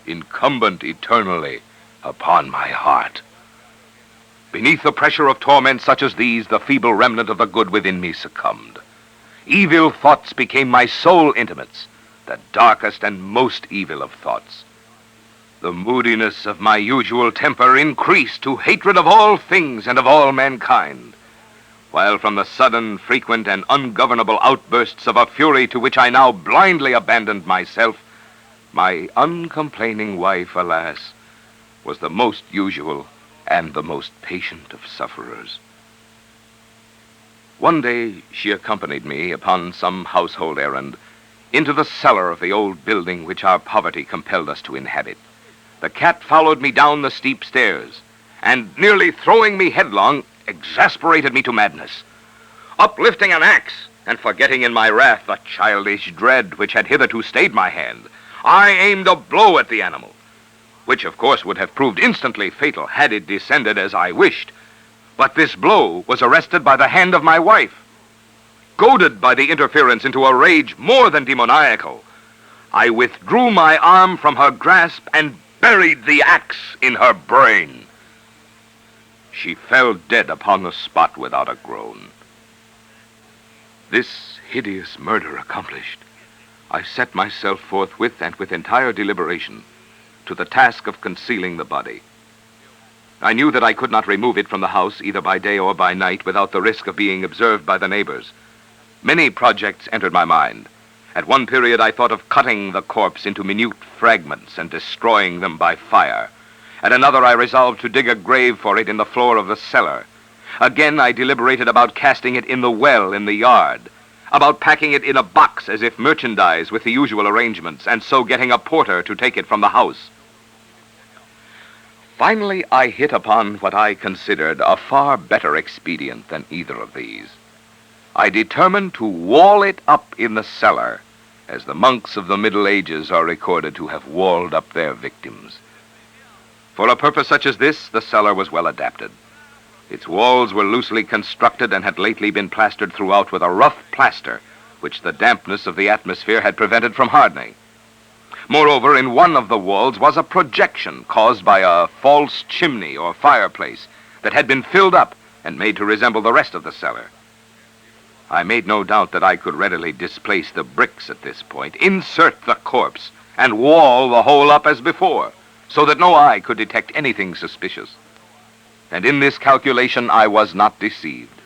incumbent eternally upon my heart. Beneath the pressure of torments such as these, the feeble remnant of the good within me succumbed. Evil thoughts became my sole intimates, the darkest and most evil of thoughts. The moodiness of my usual temper increased to hatred of all things and of all mankind, while from the sudden, frequent, and ungovernable outbursts of a fury to which I now blindly abandoned myself, my uncomplaining wife, alas, was the most usual and the most patient of sufferers. One day she accompanied me upon some household errand into the cellar of the old building which our poverty compelled us to inhabit. The cat followed me down the steep stairs, and nearly throwing me headlong, exasperated me to madness. Uplifting an axe, and forgetting in my wrath the childish dread which had hitherto stayed my hand, I aimed a blow at the animal, which of course would have proved instantly fatal had it descended as I wished. But this blow was arrested by the hand of my wife. Goaded by the interference into a rage more than demoniacal, I withdrew my arm from her grasp and buried the axe in her brain. She fell dead upon the spot without a groan. This hideous murder accomplished, I set myself forthwith and with entire deliberation to the task of concealing the body. I knew that I could not remove it from the house either by day or by night without the risk of being observed by the neighbors. Many projects entered my mind. At one period I thought of cutting the corpse into minute fragments and destroying them by fire. At another I resolved to dig a grave for it in the floor of the cellar. Again I deliberated about casting it in the well in the yard, about packing it in a box as if merchandise with the usual arrangements, and so getting a porter to take it from the house. Finally, I hit upon what I considered a far better expedient than either of these. I determined to wall it up in the cellar, as the monks of the Middle Ages are recorded to have walled up their victims. For a purpose such as this, the cellar was well adapted. Its walls were loosely constructed and had lately been plastered throughout with a rough plaster, which the dampness of the atmosphere had prevented from hardening. Moreover, in one of the walls was a projection caused by a false chimney or fireplace that had been filled up and made to resemble the rest of the cellar. I made no doubt that I could readily displace the bricks at this point, insert the corpse, and wall the whole up as before, so that no eye could detect anything suspicious. And in this calculation I was not deceived.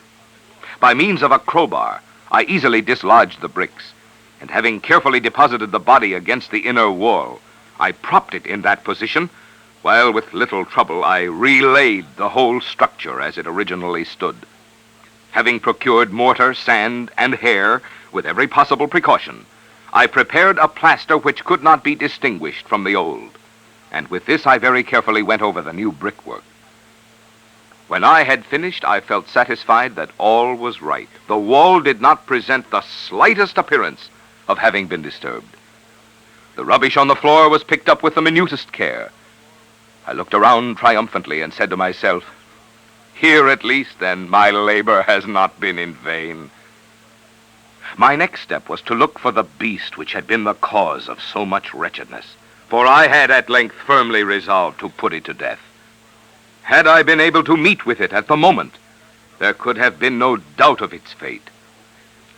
By means of a crowbar, I easily dislodged the bricks, and having carefully deposited the body against the inner wall, I propped it in that position, while with little trouble I relaid the whole structure as it originally stood. Having procured mortar, sand, and hair with every possible precaution, I prepared a plaster which could not be distinguished from the old, and with this I very carefully went over the new brickwork. When I had finished, I felt satisfied that all was right. The wall did not present the slightest appearance of having been disturbed. The rubbish on the floor was picked up with the minutest care. I looked around triumphantly and said to myself, "Here at least, then, my labor has not been in vain." My next step was to look for the beast which had been the cause of so much wretchedness, for I had at length firmly resolved to put it to death. Had I been able to meet with it at the moment, there could have been no doubt of its fate.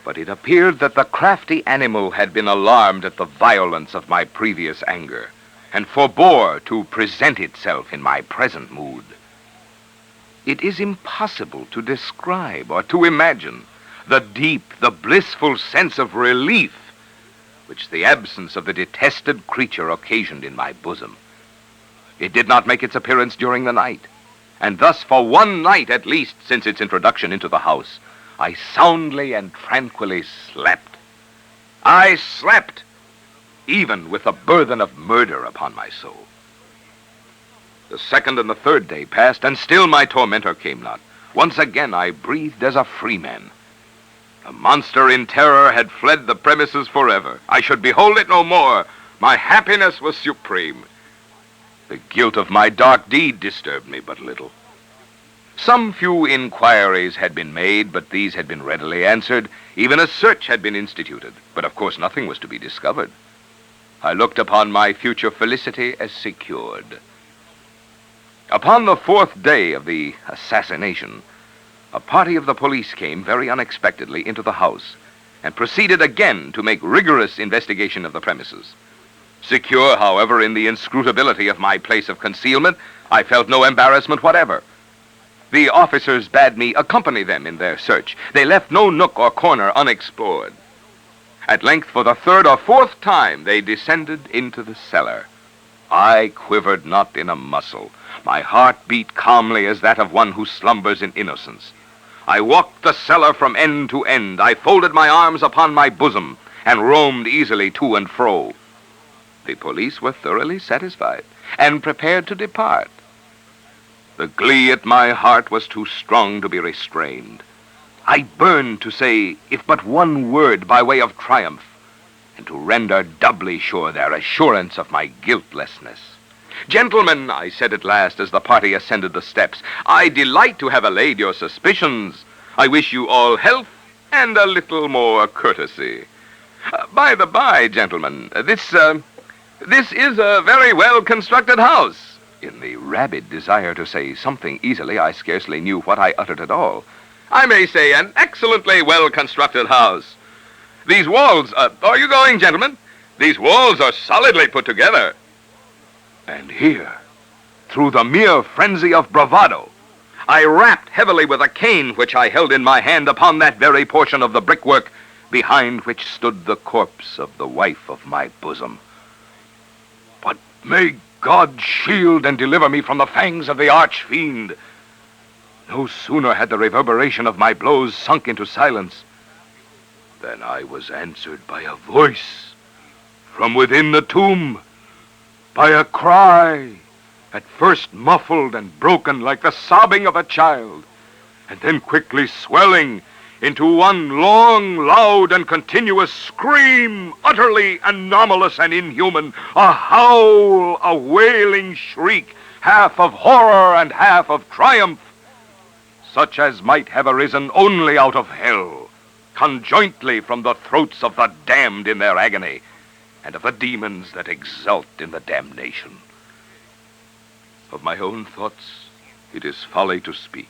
But it appeared that the crafty animal had been alarmed at the violence of my previous anger, and forbore to present itself in my present mood. It is impossible to describe or to imagine the deep, the blissful sense of relief which the absence of the detested creature occasioned in my bosom. It did not make its appearance during the night. And thus, for one night at least since its introduction into the house, I soundly and tranquilly slept. I slept, even with the burden of murder upon my soul. The second and the third day passed, and still my tormentor came not. Once again I breathed as a freeman. The monster in terror had fled the premises forever. I should behold it no more. My happiness was supreme. The guilt of my dark deed disturbed me but little. Some few inquiries had been made, but these had been readily answered. Even a search had been instituted, but of course nothing was to be discovered. I looked upon my future felicity as secured. Upon the fourth day of the assassination, a party of the police came very unexpectedly into the house and proceeded again to make rigorous investigation of the premises. Secure, however, in the inscrutability of my place of concealment, I felt no embarrassment whatever. The officers bade me accompany them in their search. They left no nook or corner unexplored. At length, for the third or fourth time, they descended into the cellar. I quivered not in a muscle. My heart beat calmly as that of one who slumbers in innocence. I walked the cellar from end to end. I folded my arms upon my bosom and roamed easily to and fro. The police were thoroughly satisfied and prepared to depart. The glee at my heart was too strong to be restrained. I burned to say, if but one word by way of triumph, and to render doubly sure their assurance of my guiltlessness. "Gentlemen," I said at last as the party ascended the steps, "I delight to have allayed your suspicions. I wish you all health and a little more courtesy. By the by, gentlemen, this is a very well-constructed house." In the rabid desire to say something easily, I scarcely knew what I uttered at all. "I may say an excellently well-constructed house. These walls, are you going, gentlemen? These walls are solidly put together." And here, through the mere frenzy of bravado, I rapped heavily with a cane which I held in my hand upon that very portion of the brickwork behind which stood the corpse of the wife of my bosom. But may God shield and deliver me from the fangs of the arch-fiend. No sooner had the reverberation of my blows sunk into silence than I was answered by a voice from within the tomb, by a cry, at first muffled and broken like the sobbing of a child, and then quickly swelling into one long, loud, and continuous scream, utterly anomalous and inhuman, a howl, a wailing shriek, half of horror and half of triumph, such as might have arisen only out of hell, conjointly from the throats of the damned in their agony, and of the demons that exult in the damnation. Of my own thoughts, it is folly to speak.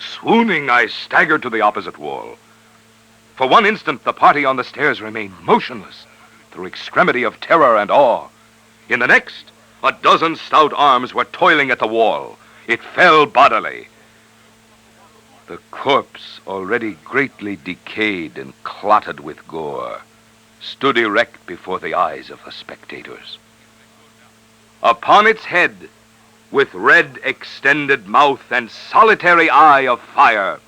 Swooning, I staggered to the opposite wall. For one instant, the party on the stairs remained motionless, through extremity of terror and awe. In the next, a dozen stout arms were toiling at the wall. It fell bodily. The corpse, already greatly decayed and clotted with gore, stood erect before the eyes of the spectators. Upon its head, with red extended mouth and solitary eye of fire,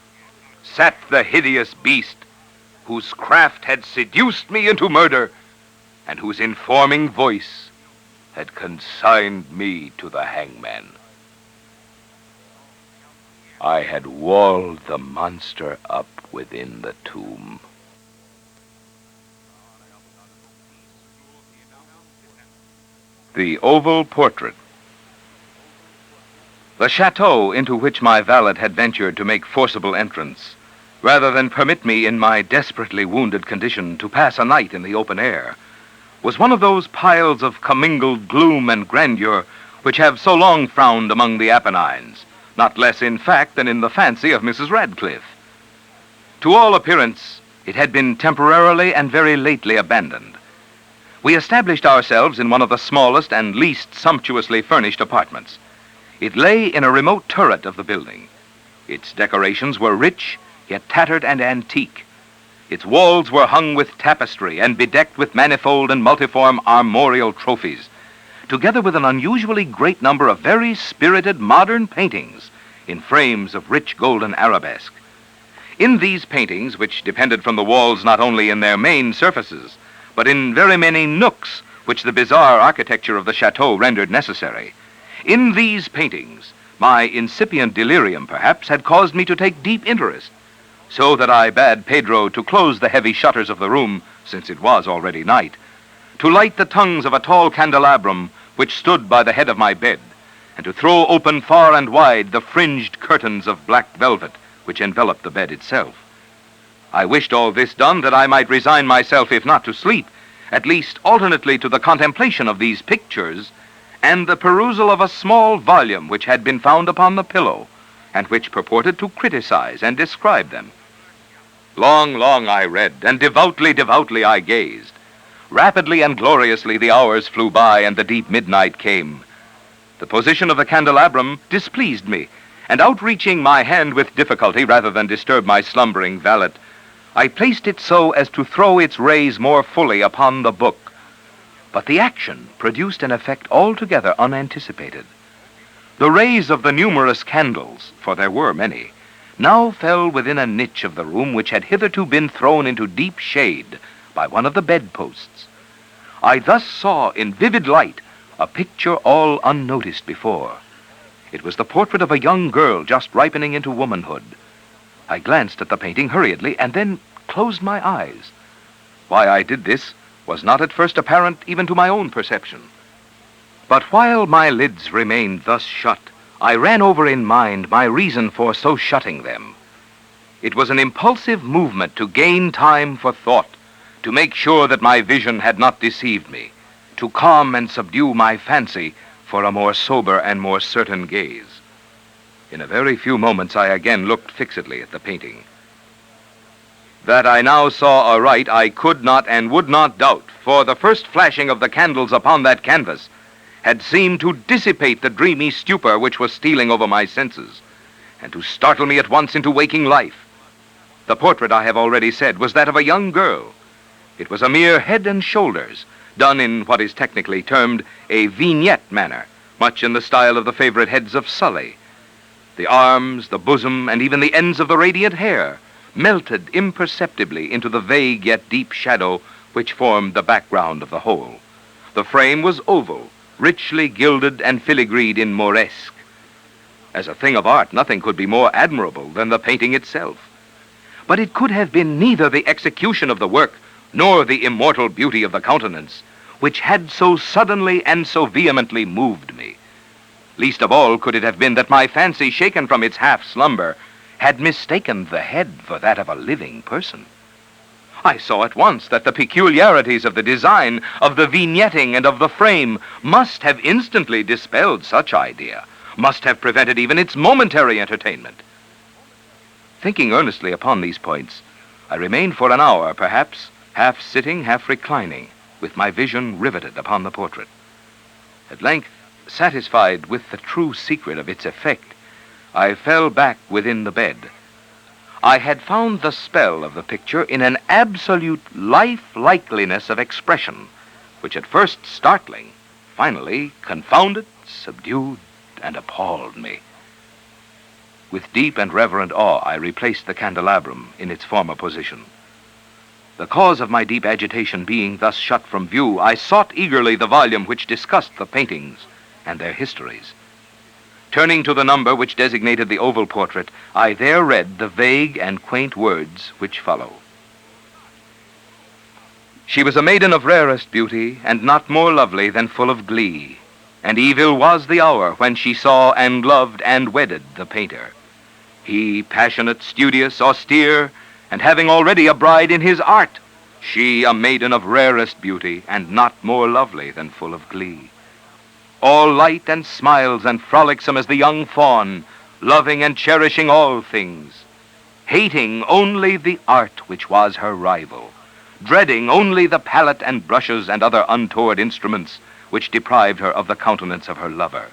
sat the hideous beast whose craft had seduced me into murder and whose informing voice had consigned me to the hangman. I had walled the monster up within the tomb. The Oval Portrait. The chateau into which my valet had ventured to make forcible entrance, rather than permit me in my desperately wounded condition to pass a night in the open air, was one of those piles of commingled gloom and grandeur which have so long frowned among the Apennines, not less in fact than in the fancy of Mrs. Radcliffe. To all appearance, it had been temporarily and very lately abandoned. We established ourselves in one of the smallest and least sumptuously furnished apartments. It lay in a remote turret of the building. Its decorations were rich, yet tattered and antique. Its walls were hung with tapestry and bedecked with manifold and multiform armorial trophies. together with an unusually great number of very spirited modern paintings in frames of rich golden arabesque. In these paintings, which depended from the walls not only in their main surfaces, but in very many nooks which the bizarre architecture of the chateau rendered necessary, in these paintings, my incipient delirium, perhaps, had caused me to take deep interest, so that I bade Pedro to close the heavy shutters of the room, since it was already night, to light the tongues of a tall candelabrum which stood by the head of my bed, and to throw open far and wide the fringed curtains of black velvet which enveloped the bed itself. I wished all this done that I might resign myself, if not to sleep, at least alternately to the contemplation of these pictures and the perusal of a small volume which had been found upon the pillow, and which purported to criticize and describe them. Long I read, and devoutly I gazed. Rapidly and gloriously the hours flew by, and the deep midnight came. The position of the candelabrum displeased me, and outreaching my hand with difficulty rather than disturb my slumbering valet, I placed it so as to throw its rays more fully upon the book. But the action produced an effect altogether unanticipated. The rays of the numerous candles, for there were many, now fell within a niche of the room which had hitherto been thrown into deep shade by one of the bedposts. I thus saw in vivid light a picture all unnoticed before. It was the portrait of a young girl just ripening into womanhood. I glanced at the painting hurriedly and then closed my eyes. Why I did this was not at first apparent even to my own perception. But while my lids remained thus shut, I ran over in mind my reason for so shutting them. It was an impulsive movement to gain time for thought, to make sure that my vision had not deceived me, to calm and subdue my fancy for a more sober and more certain gaze. In a very few moments I again looked fixedly at the painting. That I now saw aright I could not and would not doubt, for the first flashing of the candles upon that canvas had seemed to dissipate the dreamy stupor which was stealing over my senses, and to startle me at once into waking life. The portrait, I have already said, was that of a young girl. It was a mere head and shoulders, done in what is technically termed a vignette manner, much in the style of the favorite heads of Sully. The arms, the bosom, and even the ends of the radiant hair melted imperceptibly into the vague yet deep shadow which formed the background of the whole. The frame was oval, richly gilded and filigreed in Moresque. As a thing of art, nothing could be more admirable than the painting itself. But it could have been neither the execution of the work nor the immortal beauty of the countenance which had so suddenly and so vehemently moved me. Least of all could it have been that my fancy, shaken from its half-slumber, had mistaken the head for that of a living person. I saw at once that the peculiarities of the design, of the vignetting, and of the frame must have instantly dispelled such idea, must have prevented even its momentary entertainment. Thinking earnestly upon these points, I remained for an hour, perhaps, half sitting, half reclining, with my vision riveted upon the portrait. At length, satisfied with the true secret of its effect, I fell back within the bed. I had found the spell of the picture in an absolute life-likeliness of expression, which at first startling, finally confounded, subdued, and appalled me. With deep and reverent awe, I replaced the candelabrum in its former position. The cause of my deep agitation being thus shut from view, I sought eagerly the volume which discussed the paintings and their histories. Turning to the number which designated the oval portrait, I there read the vague and quaint words which follow. She was a maiden of rarest beauty, and not more lovely than full of glee. And evil was the hour when she saw and loved and wedded the painter. He, passionate, studious, austere, and having already a bride in his art. She, a maiden of rarest beauty, and not more lovely than full of glee. All light and smiles and frolicsome as the young fawn, loving and cherishing all things, hating only the art which was her rival, dreading only the palette and brushes and other untoward instruments which deprived her of the countenance of her lover.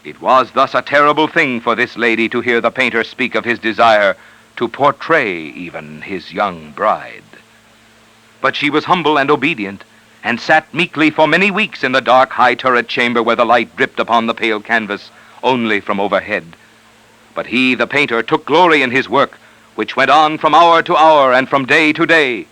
It was thus a terrible thing for this lady to hear the painter speak of his desire to portray even his young bride. But she was humble and obedient, and sat meekly for many weeks in the dark high turret chamber where the light dripped upon the pale canvas only from overhead. But he, the painter, took glory in his work, which went on from hour to hour and from day to day,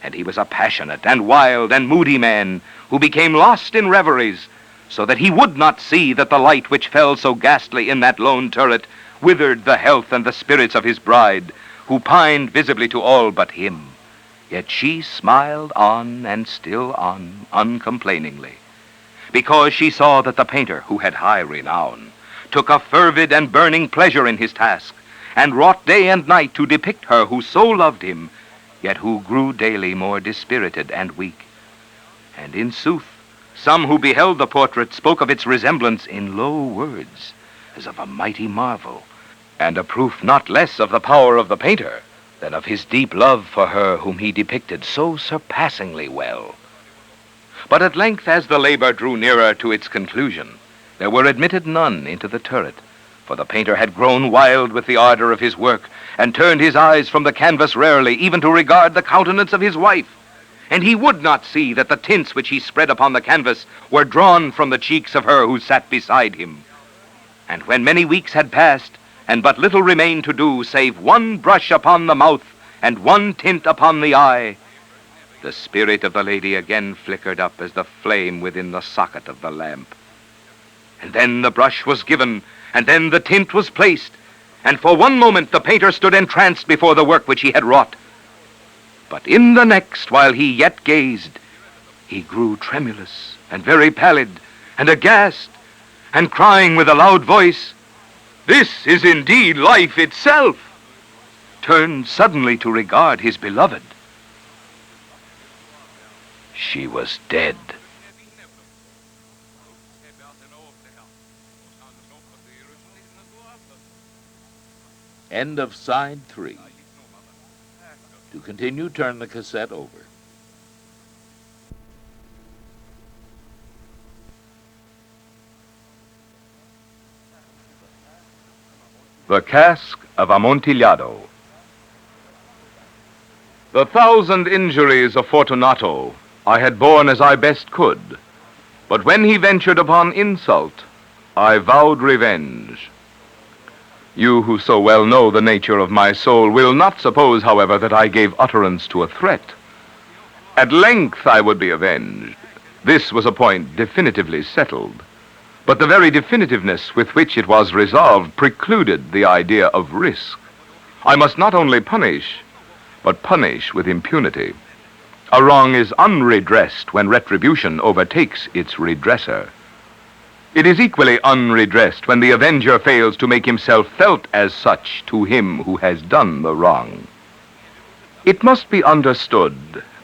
and he was a passionate and wild and moody man who became lost in reveries, so that he would not see that the light which fell so ghastly in that lone turret withered the health and the spirits of his bride, who pined visibly to all but him. Yet she smiled on and still on, uncomplainingly, because she saw that the painter, who had high renown, took a fervid and burning pleasure in his task, and wrought day and night to depict her who so loved him, yet who grew daily more dispirited and weak. And in sooth, some who beheld the portrait spoke of its resemblance in low words, as of a mighty marvel, and a proof not less of the power of the painter than of his deep love for her whom he depicted so surpassingly well. But at length, as the labor drew nearer to its conclusion, there were admitted none into the turret, for the painter had grown wild with the ardor of his work, and turned his eyes from the canvas rarely, even to regard the countenance of his wife. And he would not see that the tints which he spread upon the canvas were drawn from the cheeks of her who sat beside him. And when many weeks had passed, and but little remained to do, save one brush upon the mouth and one tint upon the eye, the spirit of the lady again flickered up as the flame within the socket of the lamp. And then the brush was given, and then the tint was placed, and for one moment the painter stood entranced before the work which he had wrought. But in the next, while he yet gazed, he grew tremulous and very pallid and aghast, and crying with a loud voice, "This is indeed life itself," turned suddenly to regard his beloved. She was dead. End of side 3. To continue, turn the cassette over. The Cask of Amontillado. The 1,000 injuries of Fortunato I had borne as I best could, but when he ventured upon insult, I vowed revenge. You who so well know the nature of my soul will not suppose, however, that I gave utterance to a threat. At length I would be avenged. This was a point definitively settled. But the very definitiveness with which it was resolved precluded the idea of risk. I must not only punish, but punish with impunity. A wrong is unredressed when retribution overtakes its redresser. It is equally unredressed when the avenger fails to make himself felt as such to him who has done the wrong. It must be understood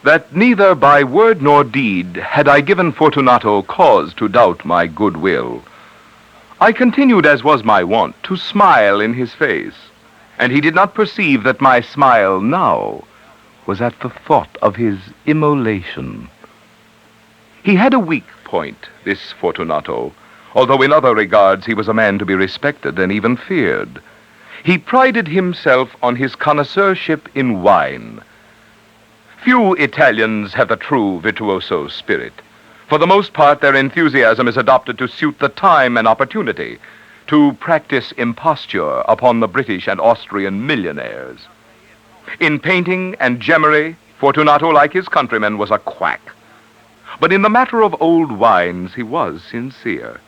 that neither by word nor deed had I given Fortunato cause to doubt my goodwill. I continued, as was my wont, to smile in his face, and he did not perceive that my smile now was at the thought of his immolation. He had a weak point, this Fortunato, although in other regards he was a man to be respected and even feared. He prided himself on his connoisseurship in wine. Few Italians have the true virtuoso spirit. For the most part, their enthusiasm is adopted to suit the time and opportunity, to practice imposture upon the British and Austrian millionaires. In painting and gemmery, Fortunato, like his countrymen, was a quack. But in the matter of old wines, he was sincere.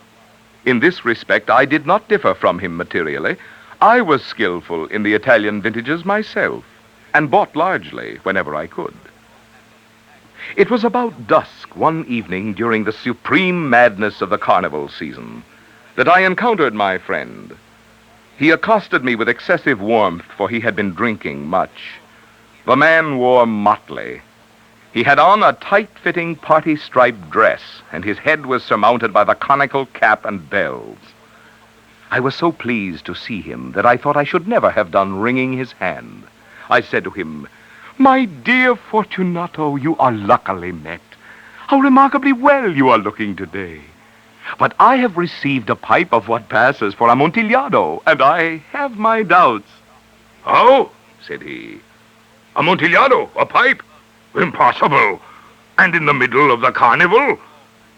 In this respect, I did not differ from him materially. I was skillful in the Italian vintages myself, and bought largely whenever I could. It was about dusk one evening during the supreme madness of the carnival season that I encountered my friend. He accosted me with excessive warmth, for he had been drinking much. The man wore motley. He had on a tight-fitting party-striped dress, and his head was surmounted by the conical cap and bells. I was so pleased to see him that I thought I should never have done wringing his hand. I said to him, "My dear Fortunato, you are luckily met. How remarkably well you are looking today. But I have received a pipe of what passes for Amontillado, and I have my doubts." "How?" said he. "Amontillado, a pipe? Impossible. And in the middle of the carnival?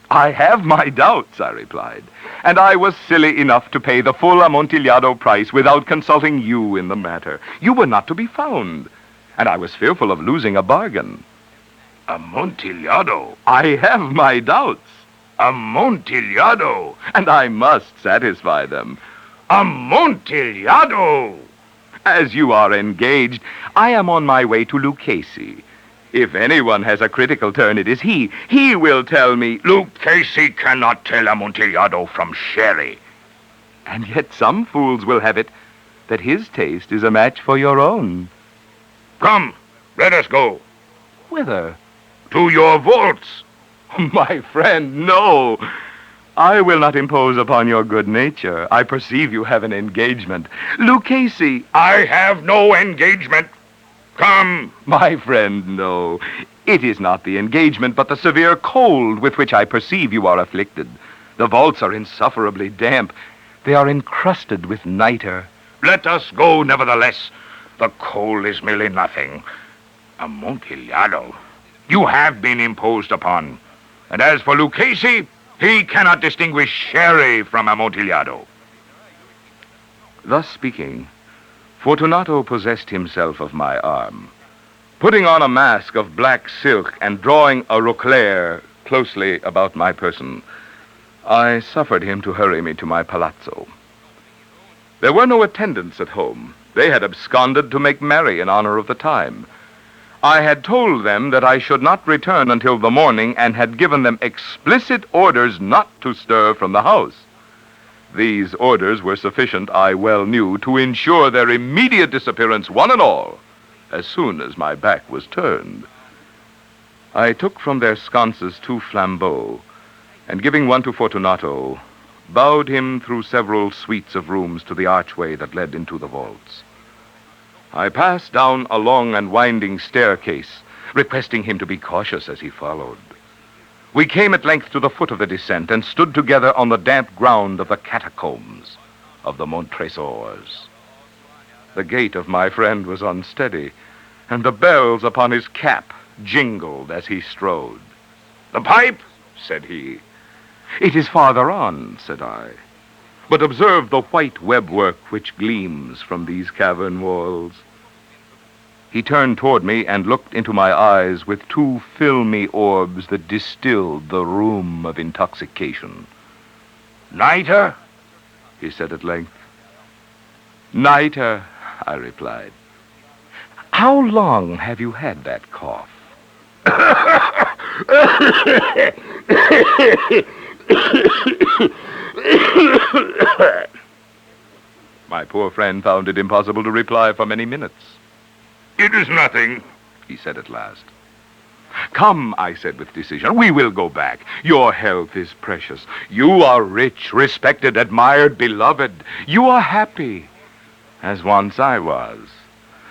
I have my doubts, I replied, and I was silly enough to pay the full Amontillado price without consulting you in the matter. You were not to be found, and I was fearful of losing a bargain. Amontillado? I have my doubts, Amontillado? and I must satisfy them. Amontillado? As you are engaged, I am on my way to Lucchese. If anyone has a critical turn, it is he. He will tell me. Lucchese cannot tell Amontillado from sherry. And yet some fools will have it that his taste is a match for your own. Come, let us go. Whither? To your vaults. My friend, no. I will not impose upon your good nature. I perceive you have an engagement. Lucchese. I have no engagement. Come. My friend, no. It is not the engagement, but the severe cold with which I perceive you are afflicted. The vaults are insufferably damp. They are encrusted with nitre. Let us go, nevertheless. The cold is merely nothing. Amontillado, you have been imposed upon. And as for Lucchese, he cannot distinguish sherry from Amontillado. Thus speaking, Fortunato possessed himself of my arm. Putting on a mask of black silk and drawing a roquelaire closely about my person, I suffered him to hurry me to my palazzo. There were no attendants at home. They had absconded to make merry in honor of the time. I had told them that I should not return until the morning and had given them explicit orders not to stir from the house. These orders were sufficient, I well knew, to ensure their immediate disappearance, one and all, as soon as my back was turned. I took from their sconces 2 flambeaux, and giving one to Fortunato, bowed him through several suites of rooms to the archway that led into the vaults. I passed down a long and winding staircase, requesting him to be cautious as he followed. We came at length to the foot of the descent and stood together on the damp ground of the catacombs of the Montresors. The gait of my friend was unsteady, and the bells upon his cap jingled as he strode. The pipe, said he. It is farther on, said I. But observe the white webwork which gleams from these cavern walls. He turned toward me and looked into my eyes with 2 filmy orbs that distilled the rheum of intoxication. Nitre? He said at length. Nitre, I replied. How long have you had that cough? My poor friend found it impossible to reply for many minutes. It is nothing, he said at last. Come, I said with decision, we will go back. Your health is precious. You are rich, respected, admired, beloved. You are happy, as once I was.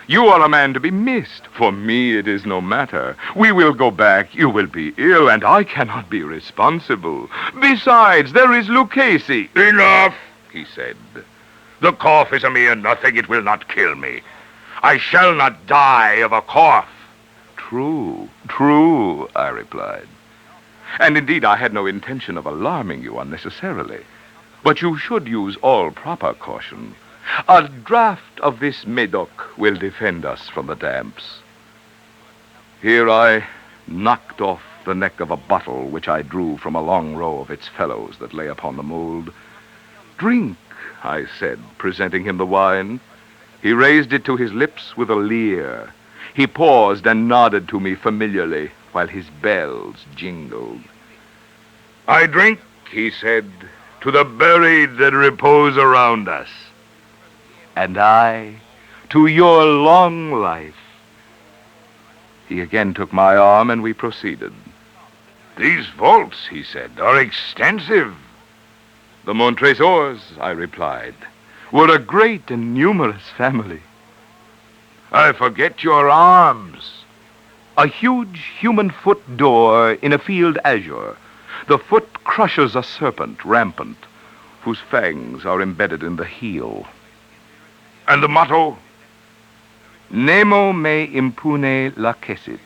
You are a man to be missed. For me, it is no matter. We will go back. You will be ill, and I cannot be responsible. Besides, there is Lucchese. Enough, he said. The cough is a mere nothing. It will not kill me. I shall not die of a cough. True, true, I replied. And indeed, I had no intention of alarming you unnecessarily. But you should use all proper caution. A draught of this Medoc will defend us from the damps. Here I knocked off the neck of a bottle which I drew from a long row of its fellows that lay upon the mold. Drink, I said, presenting him the wine. He raised it to his lips with a leer. He paused and nodded to me familiarly while his bells jingled. I drink, he said, to the buried that repose around us. And I, to your long life. He again took my arm, and we proceeded. These vaults, he said, are extensive. The Montresors, I replied, were a great and numerous family. I forget your arms. A huge human foot door in a field azure. The foot crushes a serpent rampant, whose fangs are embedded in the heel. And the motto? Nemo me impune lacessit.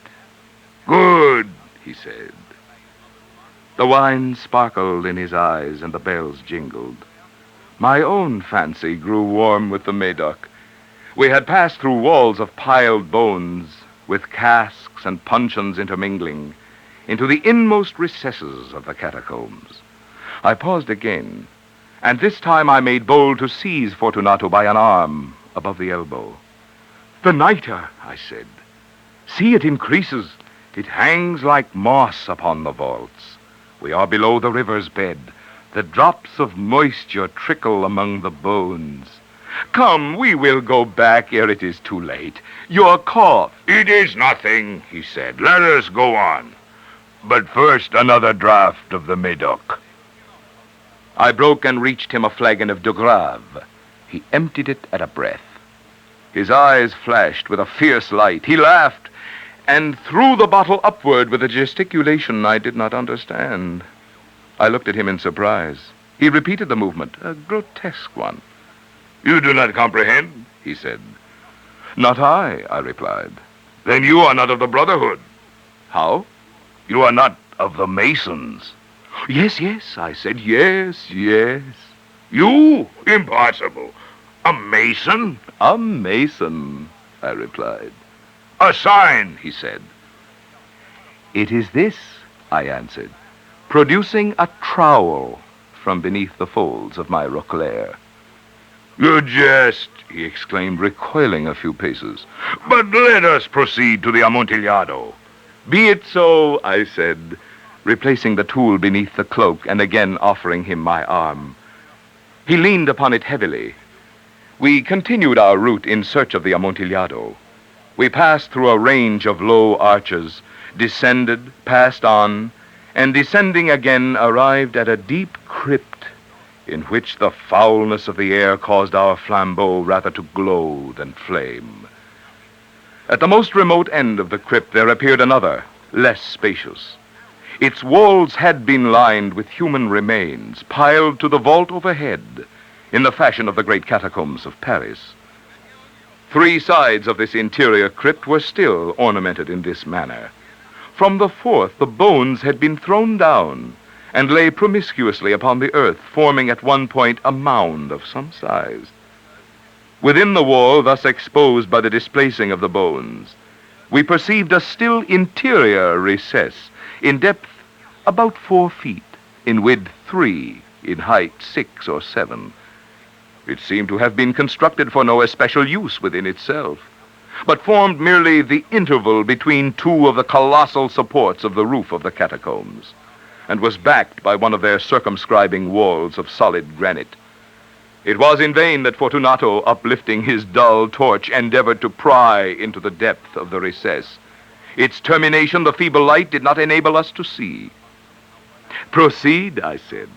Good. he said. The wine sparkled in his eyes, and the bells jingled. My own fancy grew warm with the Medoc. We had passed through walls of piled bones, with casks and puncheons intermingling, into the inmost recesses of the catacombs. I paused again, and this time I made bold to seize Fortunato by an arm above the elbow. "The nitre," I said. "See, it increases. It hangs like moss upon the vaults. We are below the river's bed. The drops of moisture trickle among the bones. Come, we will go back ere it is too late. Your cough—" "It is nothing," he said. "Let us go on. But first, another draught of the Medoc." I broke and reached him a flagon of de Grave. He emptied it at a breath. His eyes flashed with a fierce light. He laughed and threw the bottle upward with a gesticulation I did not understand. I looked at him in surprise. He repeated the movement, a grotesque one. "You do not comprehend?" he said. "Not I," I replied. "Then you are not of the Brotherhood. "How?" You are not of the Masons." "Yes, yes," I said. "Yes, yes." "You? Impossible. A Mason?" "A Mason," I replied. "A sign," he said. "It is this," I answered, producing a trowel from beneath the folds of my roquelaire. "You jest," he exclaimed, recoiling a few paces. "But let us proceed to the Amontillado." "Be it so," I said, replacing the tool beneath the cloak and again offering him my arm. He leaned upon it heavily. We continued our route in search of the Amontillado. We passed through a range of low arches, descended, passed on, and descending again arrived at a deep crypt in which the foulness of the air caused our flambeaux rather to glow than flame. At the most remote end of the crypt there appeared another, less spacious. Its walls had been lined with human remains, piled to the vault overhead, in the fashion of the great catacombs of Paris. 3 sides of this interior crypt were still ornamented in this manner. From the 4th, the bones had been thrown down and lay promiscuously upon the earth, forming at one point a mound of some size. Within the wall, thus exposed by the displacing of the bones, we perceived a still interior recess, in depth about 4 feet, in width 3, in height 6 or 7. It seemed to have been constructed for no especial use within itself, but formed merely the interval between 2 of the colossal supports of the roof of the catacombs, and was backed by one of their circumscribing walls of solid granite. It was in vain that Fortunato, uplifting his dull torch, endeavored to pry into the depth of the recess. Its termination the feeble light did not enable us to see. "Proceed," I said.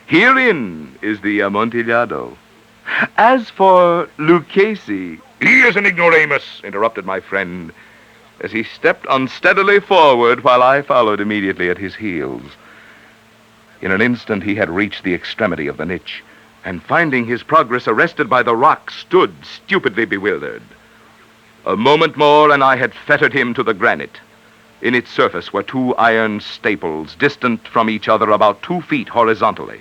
"Herein is the Amontillado. As for Lucchesi—" "He is an ignoramus," interrupted my friend, as he stepped unsteadily forward while I followed immediately at his heels. In an instant he had reached the extremity of the niche, and finding his progress arrested by the rock, stood stupidly bewildered. A moment more, and I had fettered him to the granite. In its surface were 2 iron staples, distant from each other about 2 feet horizontally.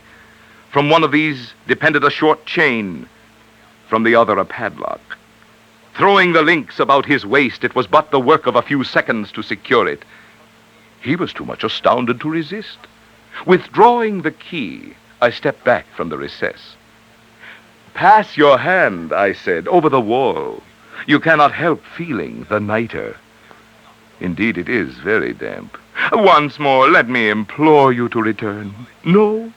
From one of these depended a short chain, from the other a padlock. Throwing the links about his waist, it was but the work of a few seconds to secure it. He was too much astounded to resist. Withdrawing the key, I stepped back from the recess. "Pass your hand," I said, "over the wall. You cannot help feeling the nitre. Indeed, it is very damp. Once more, let me implore you to return. No?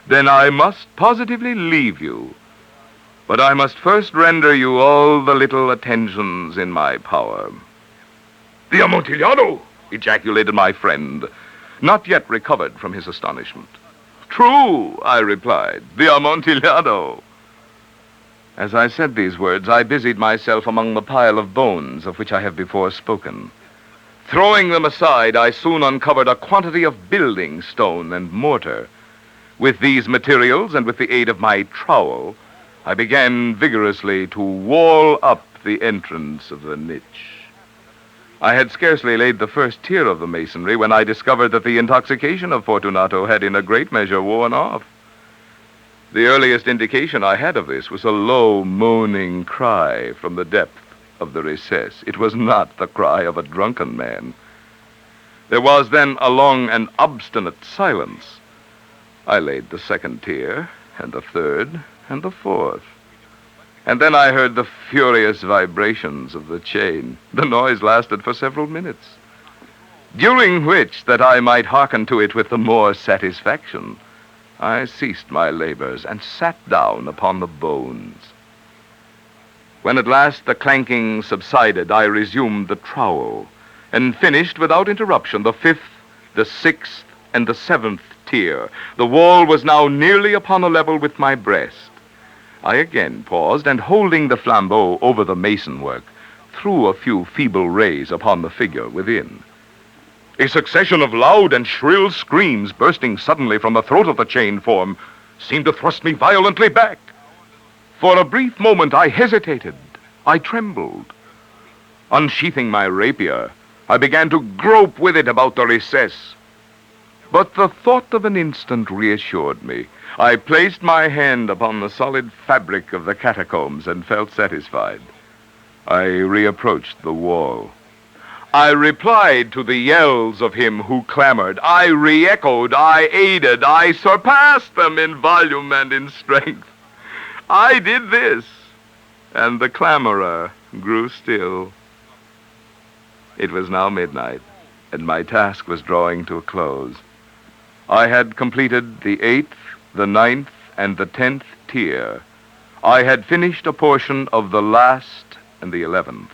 Then I must positively leave you. But I must first render you all the little attentions in my power." "The Amontillado!" ejaculated my friend, not yet recovered from his astonishment. "True," I replied, "the Amontillado." As I said these words, I busied myself among the pile of bones of which I have before spoken. Throwing them aside, I soon uncovered a quantity of building stone and mortar. With these materials, and with the aid of my trowel, I began vigorously to wall up the entrance of the niche. I had scarcely laid the first tier of the masonry when I discovered that the intoxication of Fortunato had in a great measure worn off. The earliest indication I had of this was a low, moaning cry from the depth of the recess. It was not the cry of a drunken man. There was then a long and obstinate silence. I laid the second tier, and the third, and the fourth. And then I heard the furious vibrations of the chain. The noise lasted for several minutes, during which, that I might hearken to it with the more satisfaction, I ceased my labors and sat down upon the bones. When at last the clanking subsided, I resumed the trowel, and finished without interruption the fifth, the sixth, and the seventh tier. The wall was now nearly upon a level with my breast. I again paused, and holding the flambeau over the mason work, threw a few feeble rays upon the figure within. A succession of loud and shrill screams bursting suddenly from the throat of the chain form seemed to thrust me violently back. For a brief moment I hesitated. I trembled. Unsheathing my rapier, I began to grope with it about the recess. But the thought of an instant reassured me. I placed my hand upon the solid fabric of the catacombs and felt satisfied. I reapproached the wall. I replied to the yells of him who clamored. I re-echoed, I aided, I surpassed them in volume and in strength. I did this, and the clamorer grew still. It was now midnight, and my task was drawing to a close. I had completed the 8th, the 9th, and the 10th tier. I had finished a portion of the last and the 11th.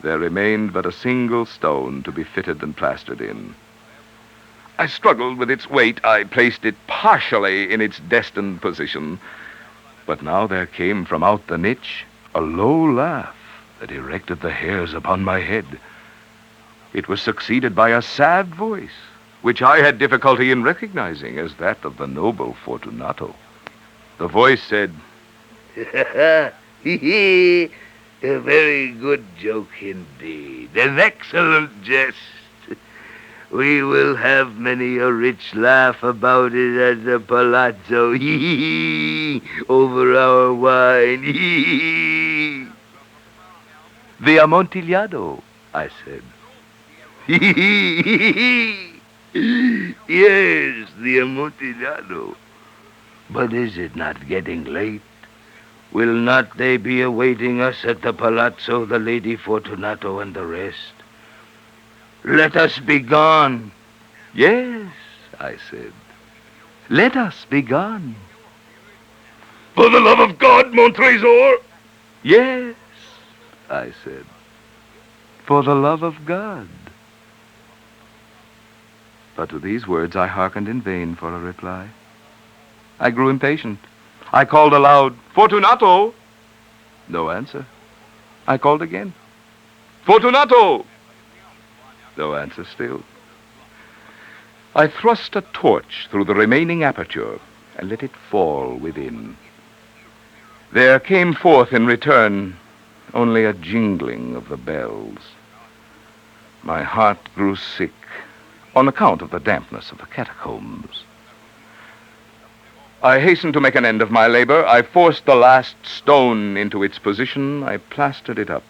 There remained but a single stone to be fitted and plastered in. I struggled with its weight. I placed it partially in its destined position. But now there came from out the niche a low laugh that erected the hairs upon my head. It was succeeded by a sad voice, which I had difficulty in recognizing as that of the noble Fortunato. The voice said, A very good joke indeed. An excellent jest. We will have many a rich laugh about it at the palazzo. Over our wine. The Amontillado, I said. Yes, the Amontillado. But is it not getting late? Will not they be awaiting us at the palazzo, the Lady Fortunato and the rest? Let us be gone. Yes, I said. Let us be gone. For the love of God, mon trésor. Yes, I said. For the love of God. But to these words I hearkened in vain for a reply. I grew impatient. I called aloud, Fortunato! No answer. I called again. Fortunato! No answer still. I thrust a torch through the remaining aperture and let it fall within. There came forth in return only a jingling of the bells. My heart grew sick on account of the dampness of the catacombs. I hastened to make an end of my labor. I forced the last stone into its position. I plastered it up.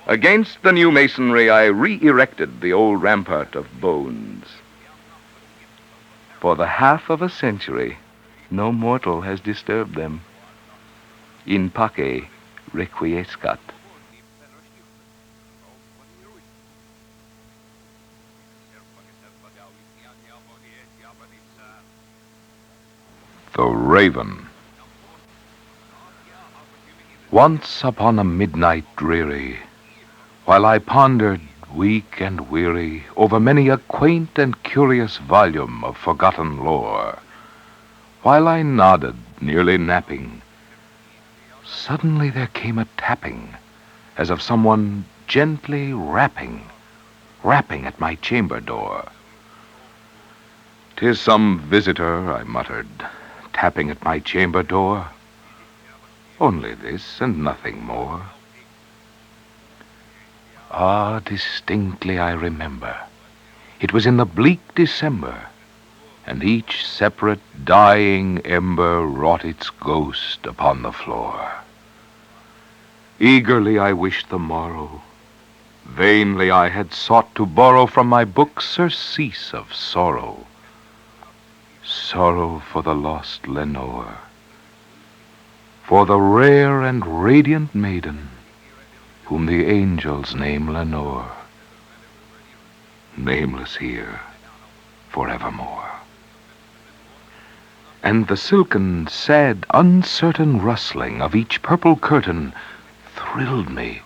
Against the new masonry, I re-erected the old rampart of bones. For the half of a century, no mortal has disturbed them. In pace requiescat. The Raven. Once upon a midnight dreary, while I pondered, weak and weary, over many a quaint and curious volume of forgotten lore, while I nodded, nearly napping, suddenly there came a tapping, as of someone gently rapping at my chamber door. "'Tis some visitor," I muttered, "tapping at my chamber door. Only this and nothing more." Ah, distinctly I remember. It was in the bleak December, and each separate dying ember wrought its ghost upon the floor. Eagerly I wished the morrow. Vainly I had sought to borrow from my book surcease of sorrow. Sorrow for the lost Lenore, for the rare and radiant maiden whom the angels name Lenore, nameless here forevermore. And the silken, sad, uncertain rustling of each purple curtain thrilled me,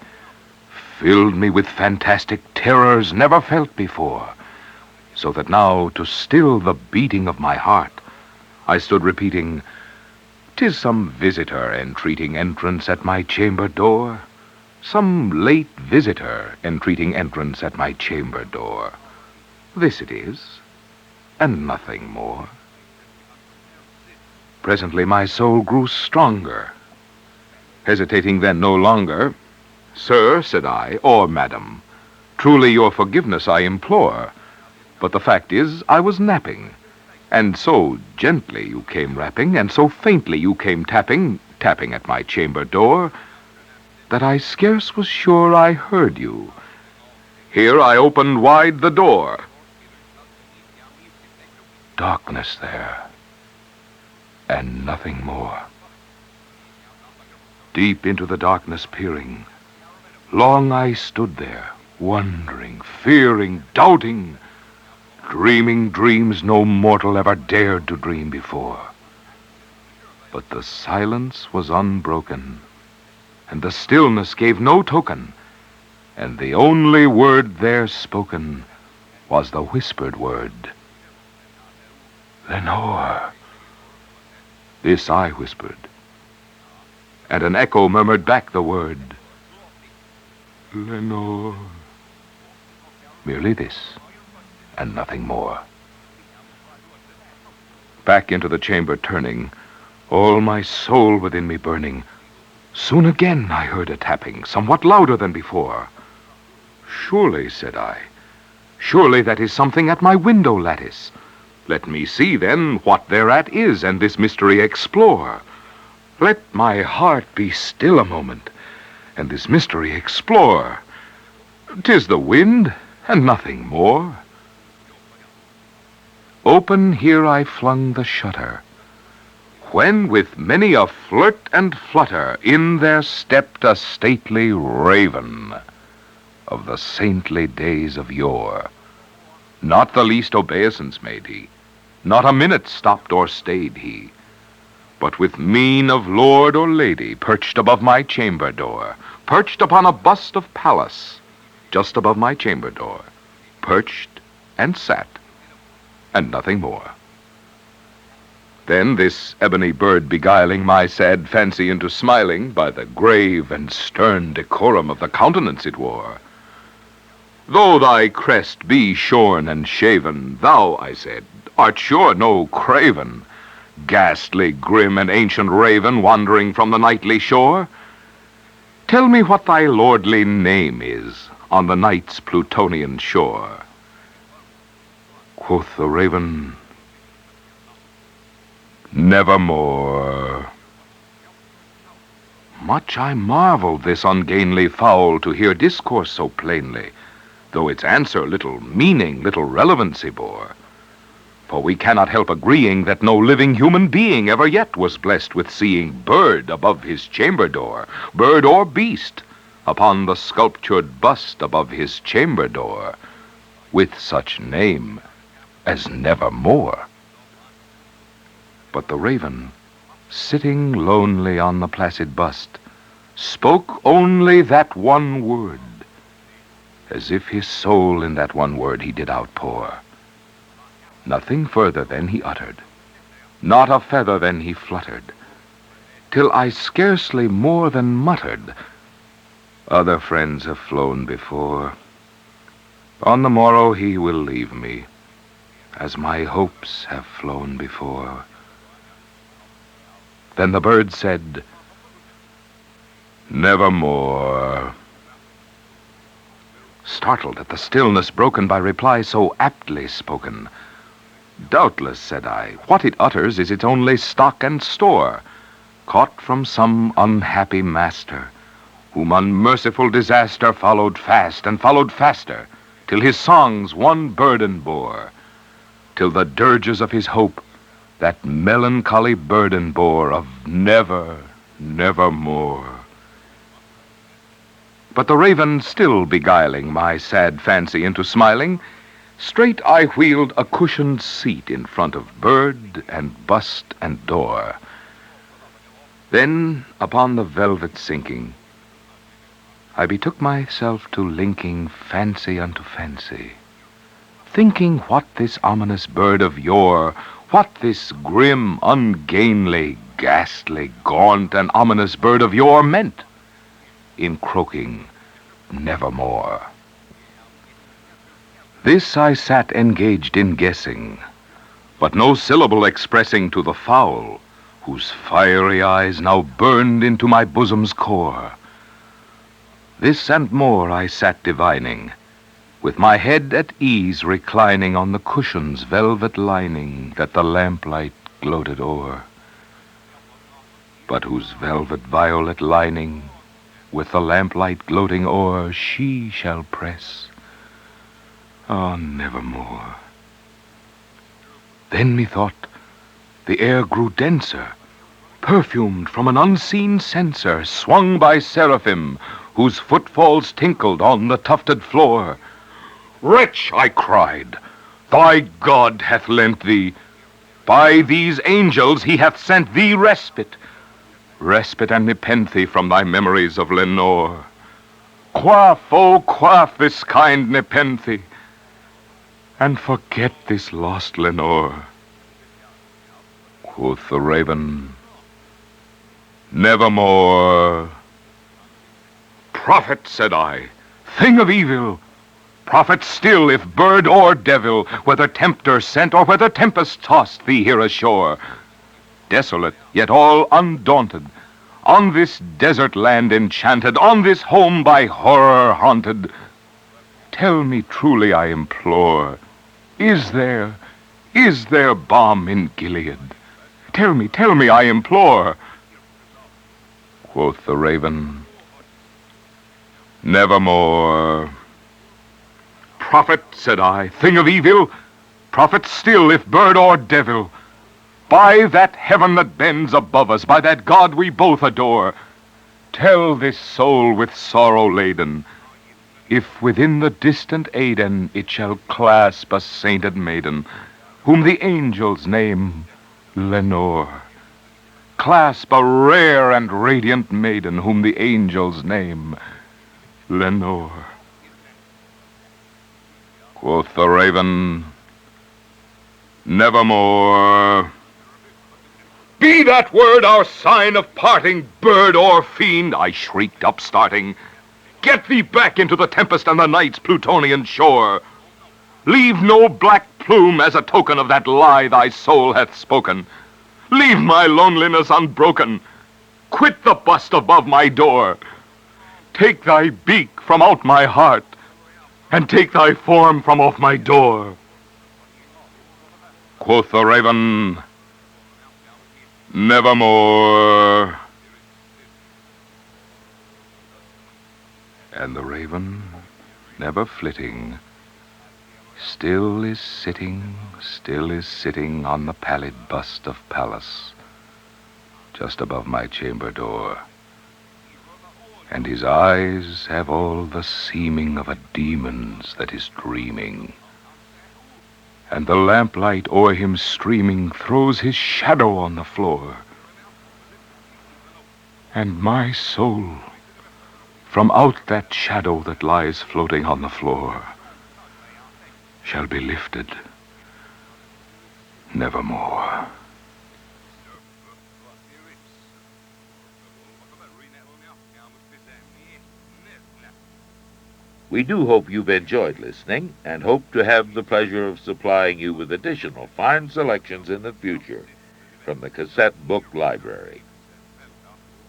filled me with fantastic terrors never felt before, so that now, to still the beating of my heart, I stood repeating, "'Tis some visitor entreating entrance at my chamber door, some late visitor entreating entrance at my chamber door. This it is, and nothing more." Presently my soul grew stronger. Hesitating then no longer, "Sir," said I, "or madam, truly your forgiveness I implore, but the fact is I was napping, and so gently you came rapping, and so faintly you came tapping at my chamber door, that I scarce was sure I heard you. Here I opened wide the door." Darkness there, and nothing more. Deep into the darkness peering, long I stood there, wondering, fearing, doubting, dreaming dreams no mortal ever dared to dream before. But the silence was unbroken, and the stillness gave no token, and the only word there spoken was the whispered word, "Lenore." This I whispered, and an echo murmured back the word, "Lenore." Merely this, and nothing more. Back into the chamber turning, all my soul within me burning, soon again I heard a tapping, somewhat louder than before. "Surely," said I, "surely that is something at my window lattice. Let me see, then, what thereat is, and this mystery explore. Let my heart be still a moment, and this mystery explore. 'Tis the wind, and nothing more." Open here I flung the shutter, when with many a flirt and flutter in there stepped a stately raven of the saintly days of yore. Not the least obeisance made he, not a minute stopped or stayed he, but with mien of lord or lady perched above my chamber door, perched upon a bust of Pallas, just above my chamber door, perched and sat, and nothing more. Then this ebony bird beguiling my sad fancy into smiling by the grave and stern decorum of the countenance it wore. "Though thy crest be shorn and shaven, thou," I said, "art sure no craven, ghastly, grim, and ancient raven wandering from the nightly shore. Tell me what thy lordly name is on the night's Plutonian shore." Quoth the raven, "Nevermore." Much I marveled this ungainly fowl to hear discourse so plainly, though its answer little meaning, little relevancy bore. For we cannot help agreeing that no living human being ever yet was blessed with seeing bird above his chamber door, bird or beast, upon the sculptured bust above his chamber door, with such name as Nevermore. But the raven, sitting lonely on the placid bust, spoke only that one word, as if his soul in that one word he did outpour. Nothing further then he uttered, not a feather then he fluttered, till I scarcely more than muttered, "Other friends have flown before. On the morrow he will leave me, as my hopes have flown before." Then the bird said, "Nevermore." startled at the stillness broken by reply so aptly spoken. "Doubtless," said I, "what it utters is its only stock and store, caught from some unhappy master, whom unmerciful disaster followed fast and followed faster, till his songs one burden bore, till the dirges of his hope that melancholy burden bore of never, nevermore." But the raven still beguiling my sad fancy into smiling, straight I wheeled a cushioned seat in front of bird and bust and door. Then, upon the velvet sinking, I betook myself to linking fancy unto fancy, thinking what this ominous bird of yore, what this grim, ungainly, ghastly, gaunt, and ominous bird of yore meant in croaking nevermore. This I sat engaged in guessing, but no syllable expressing to the fowl, whose fiery eyes now burned into my bosom's core. This and more I sat divining, with my head at ease reclining on the cushion's velvet lining that the lamplight gloated o'er, but whose velvet violet lining with the lamplight gloating o'er she shall press, nevermore. Then methought the air grew denser, perfumed from an unseen censer swung by seraphim, whose footfalls tinkled on the tufted floor. "Wretch," I cried, "thy God hath lent thee, by these angels he hath sent thee respite and nepenthe from thy memories of Lenore. Quaff, oh, quaff this kind nepenthe, and forget this lost Lenore." Quoth the raven, "Nevermore." "Prophet," said I, "thing of evil, prophet still if bird or devil, whether tempter sent or whether tempest tossed thee here ashore, desolate, yet all undaunted, on this desert land enchanted, on this home by horror haunted, tell me truly, I implore, is there balm in Gilead? Tell me, I implore." Quoth the raven, "Nevermore." "Prophet," said I, "thing of evil, prophet still if bird or devil, by that heaven that bends above us, by that God we both adore, tell this soul with sorrow laden, if within the distant Aidenn it shall clasp a sainted maiden, whom the angels name Lenore. Clasp a rare and radiant maiden, whom the angels name Lenore." Quoth the raven, "Nevermore." "Be that word our sign of parting, bird or fiend," I shrieked, upstarting. "Get thee back into the tempest and the night's Plutonian shore. Leave no black plume as a token of that lie thy soul hath spoken. Leave my loneliness unbroken. Quit the bust above my door. Take thy beak from out my heart, and take thy form from off my door." Quoth the raven, "Nevermore." And the raven, never flitting, still is sitting on the pallid bust of Pallas, just above my chamber door. And his eyes have all the seeming of a demon's that is dreaming, and the lamplight o'er him streaming throws his shadow on the floor. And my soul, from out that shadow that lies floating on the floor, shall be lifted nevermore. We do hope you've enjoyed listening, and hope to have the pleasure of supplying you with additional fine selections in the future from the Cassette Book Library.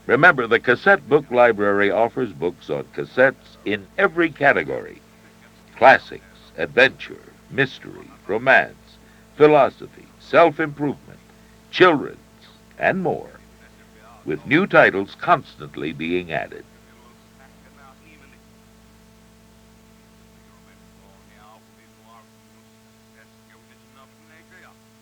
Remember, the Cassette Book Library offers books on cassettes in every category, classics, adventure, mystery, romance, philosophy, self-improvement, children's, and more, with new titles constantly being added.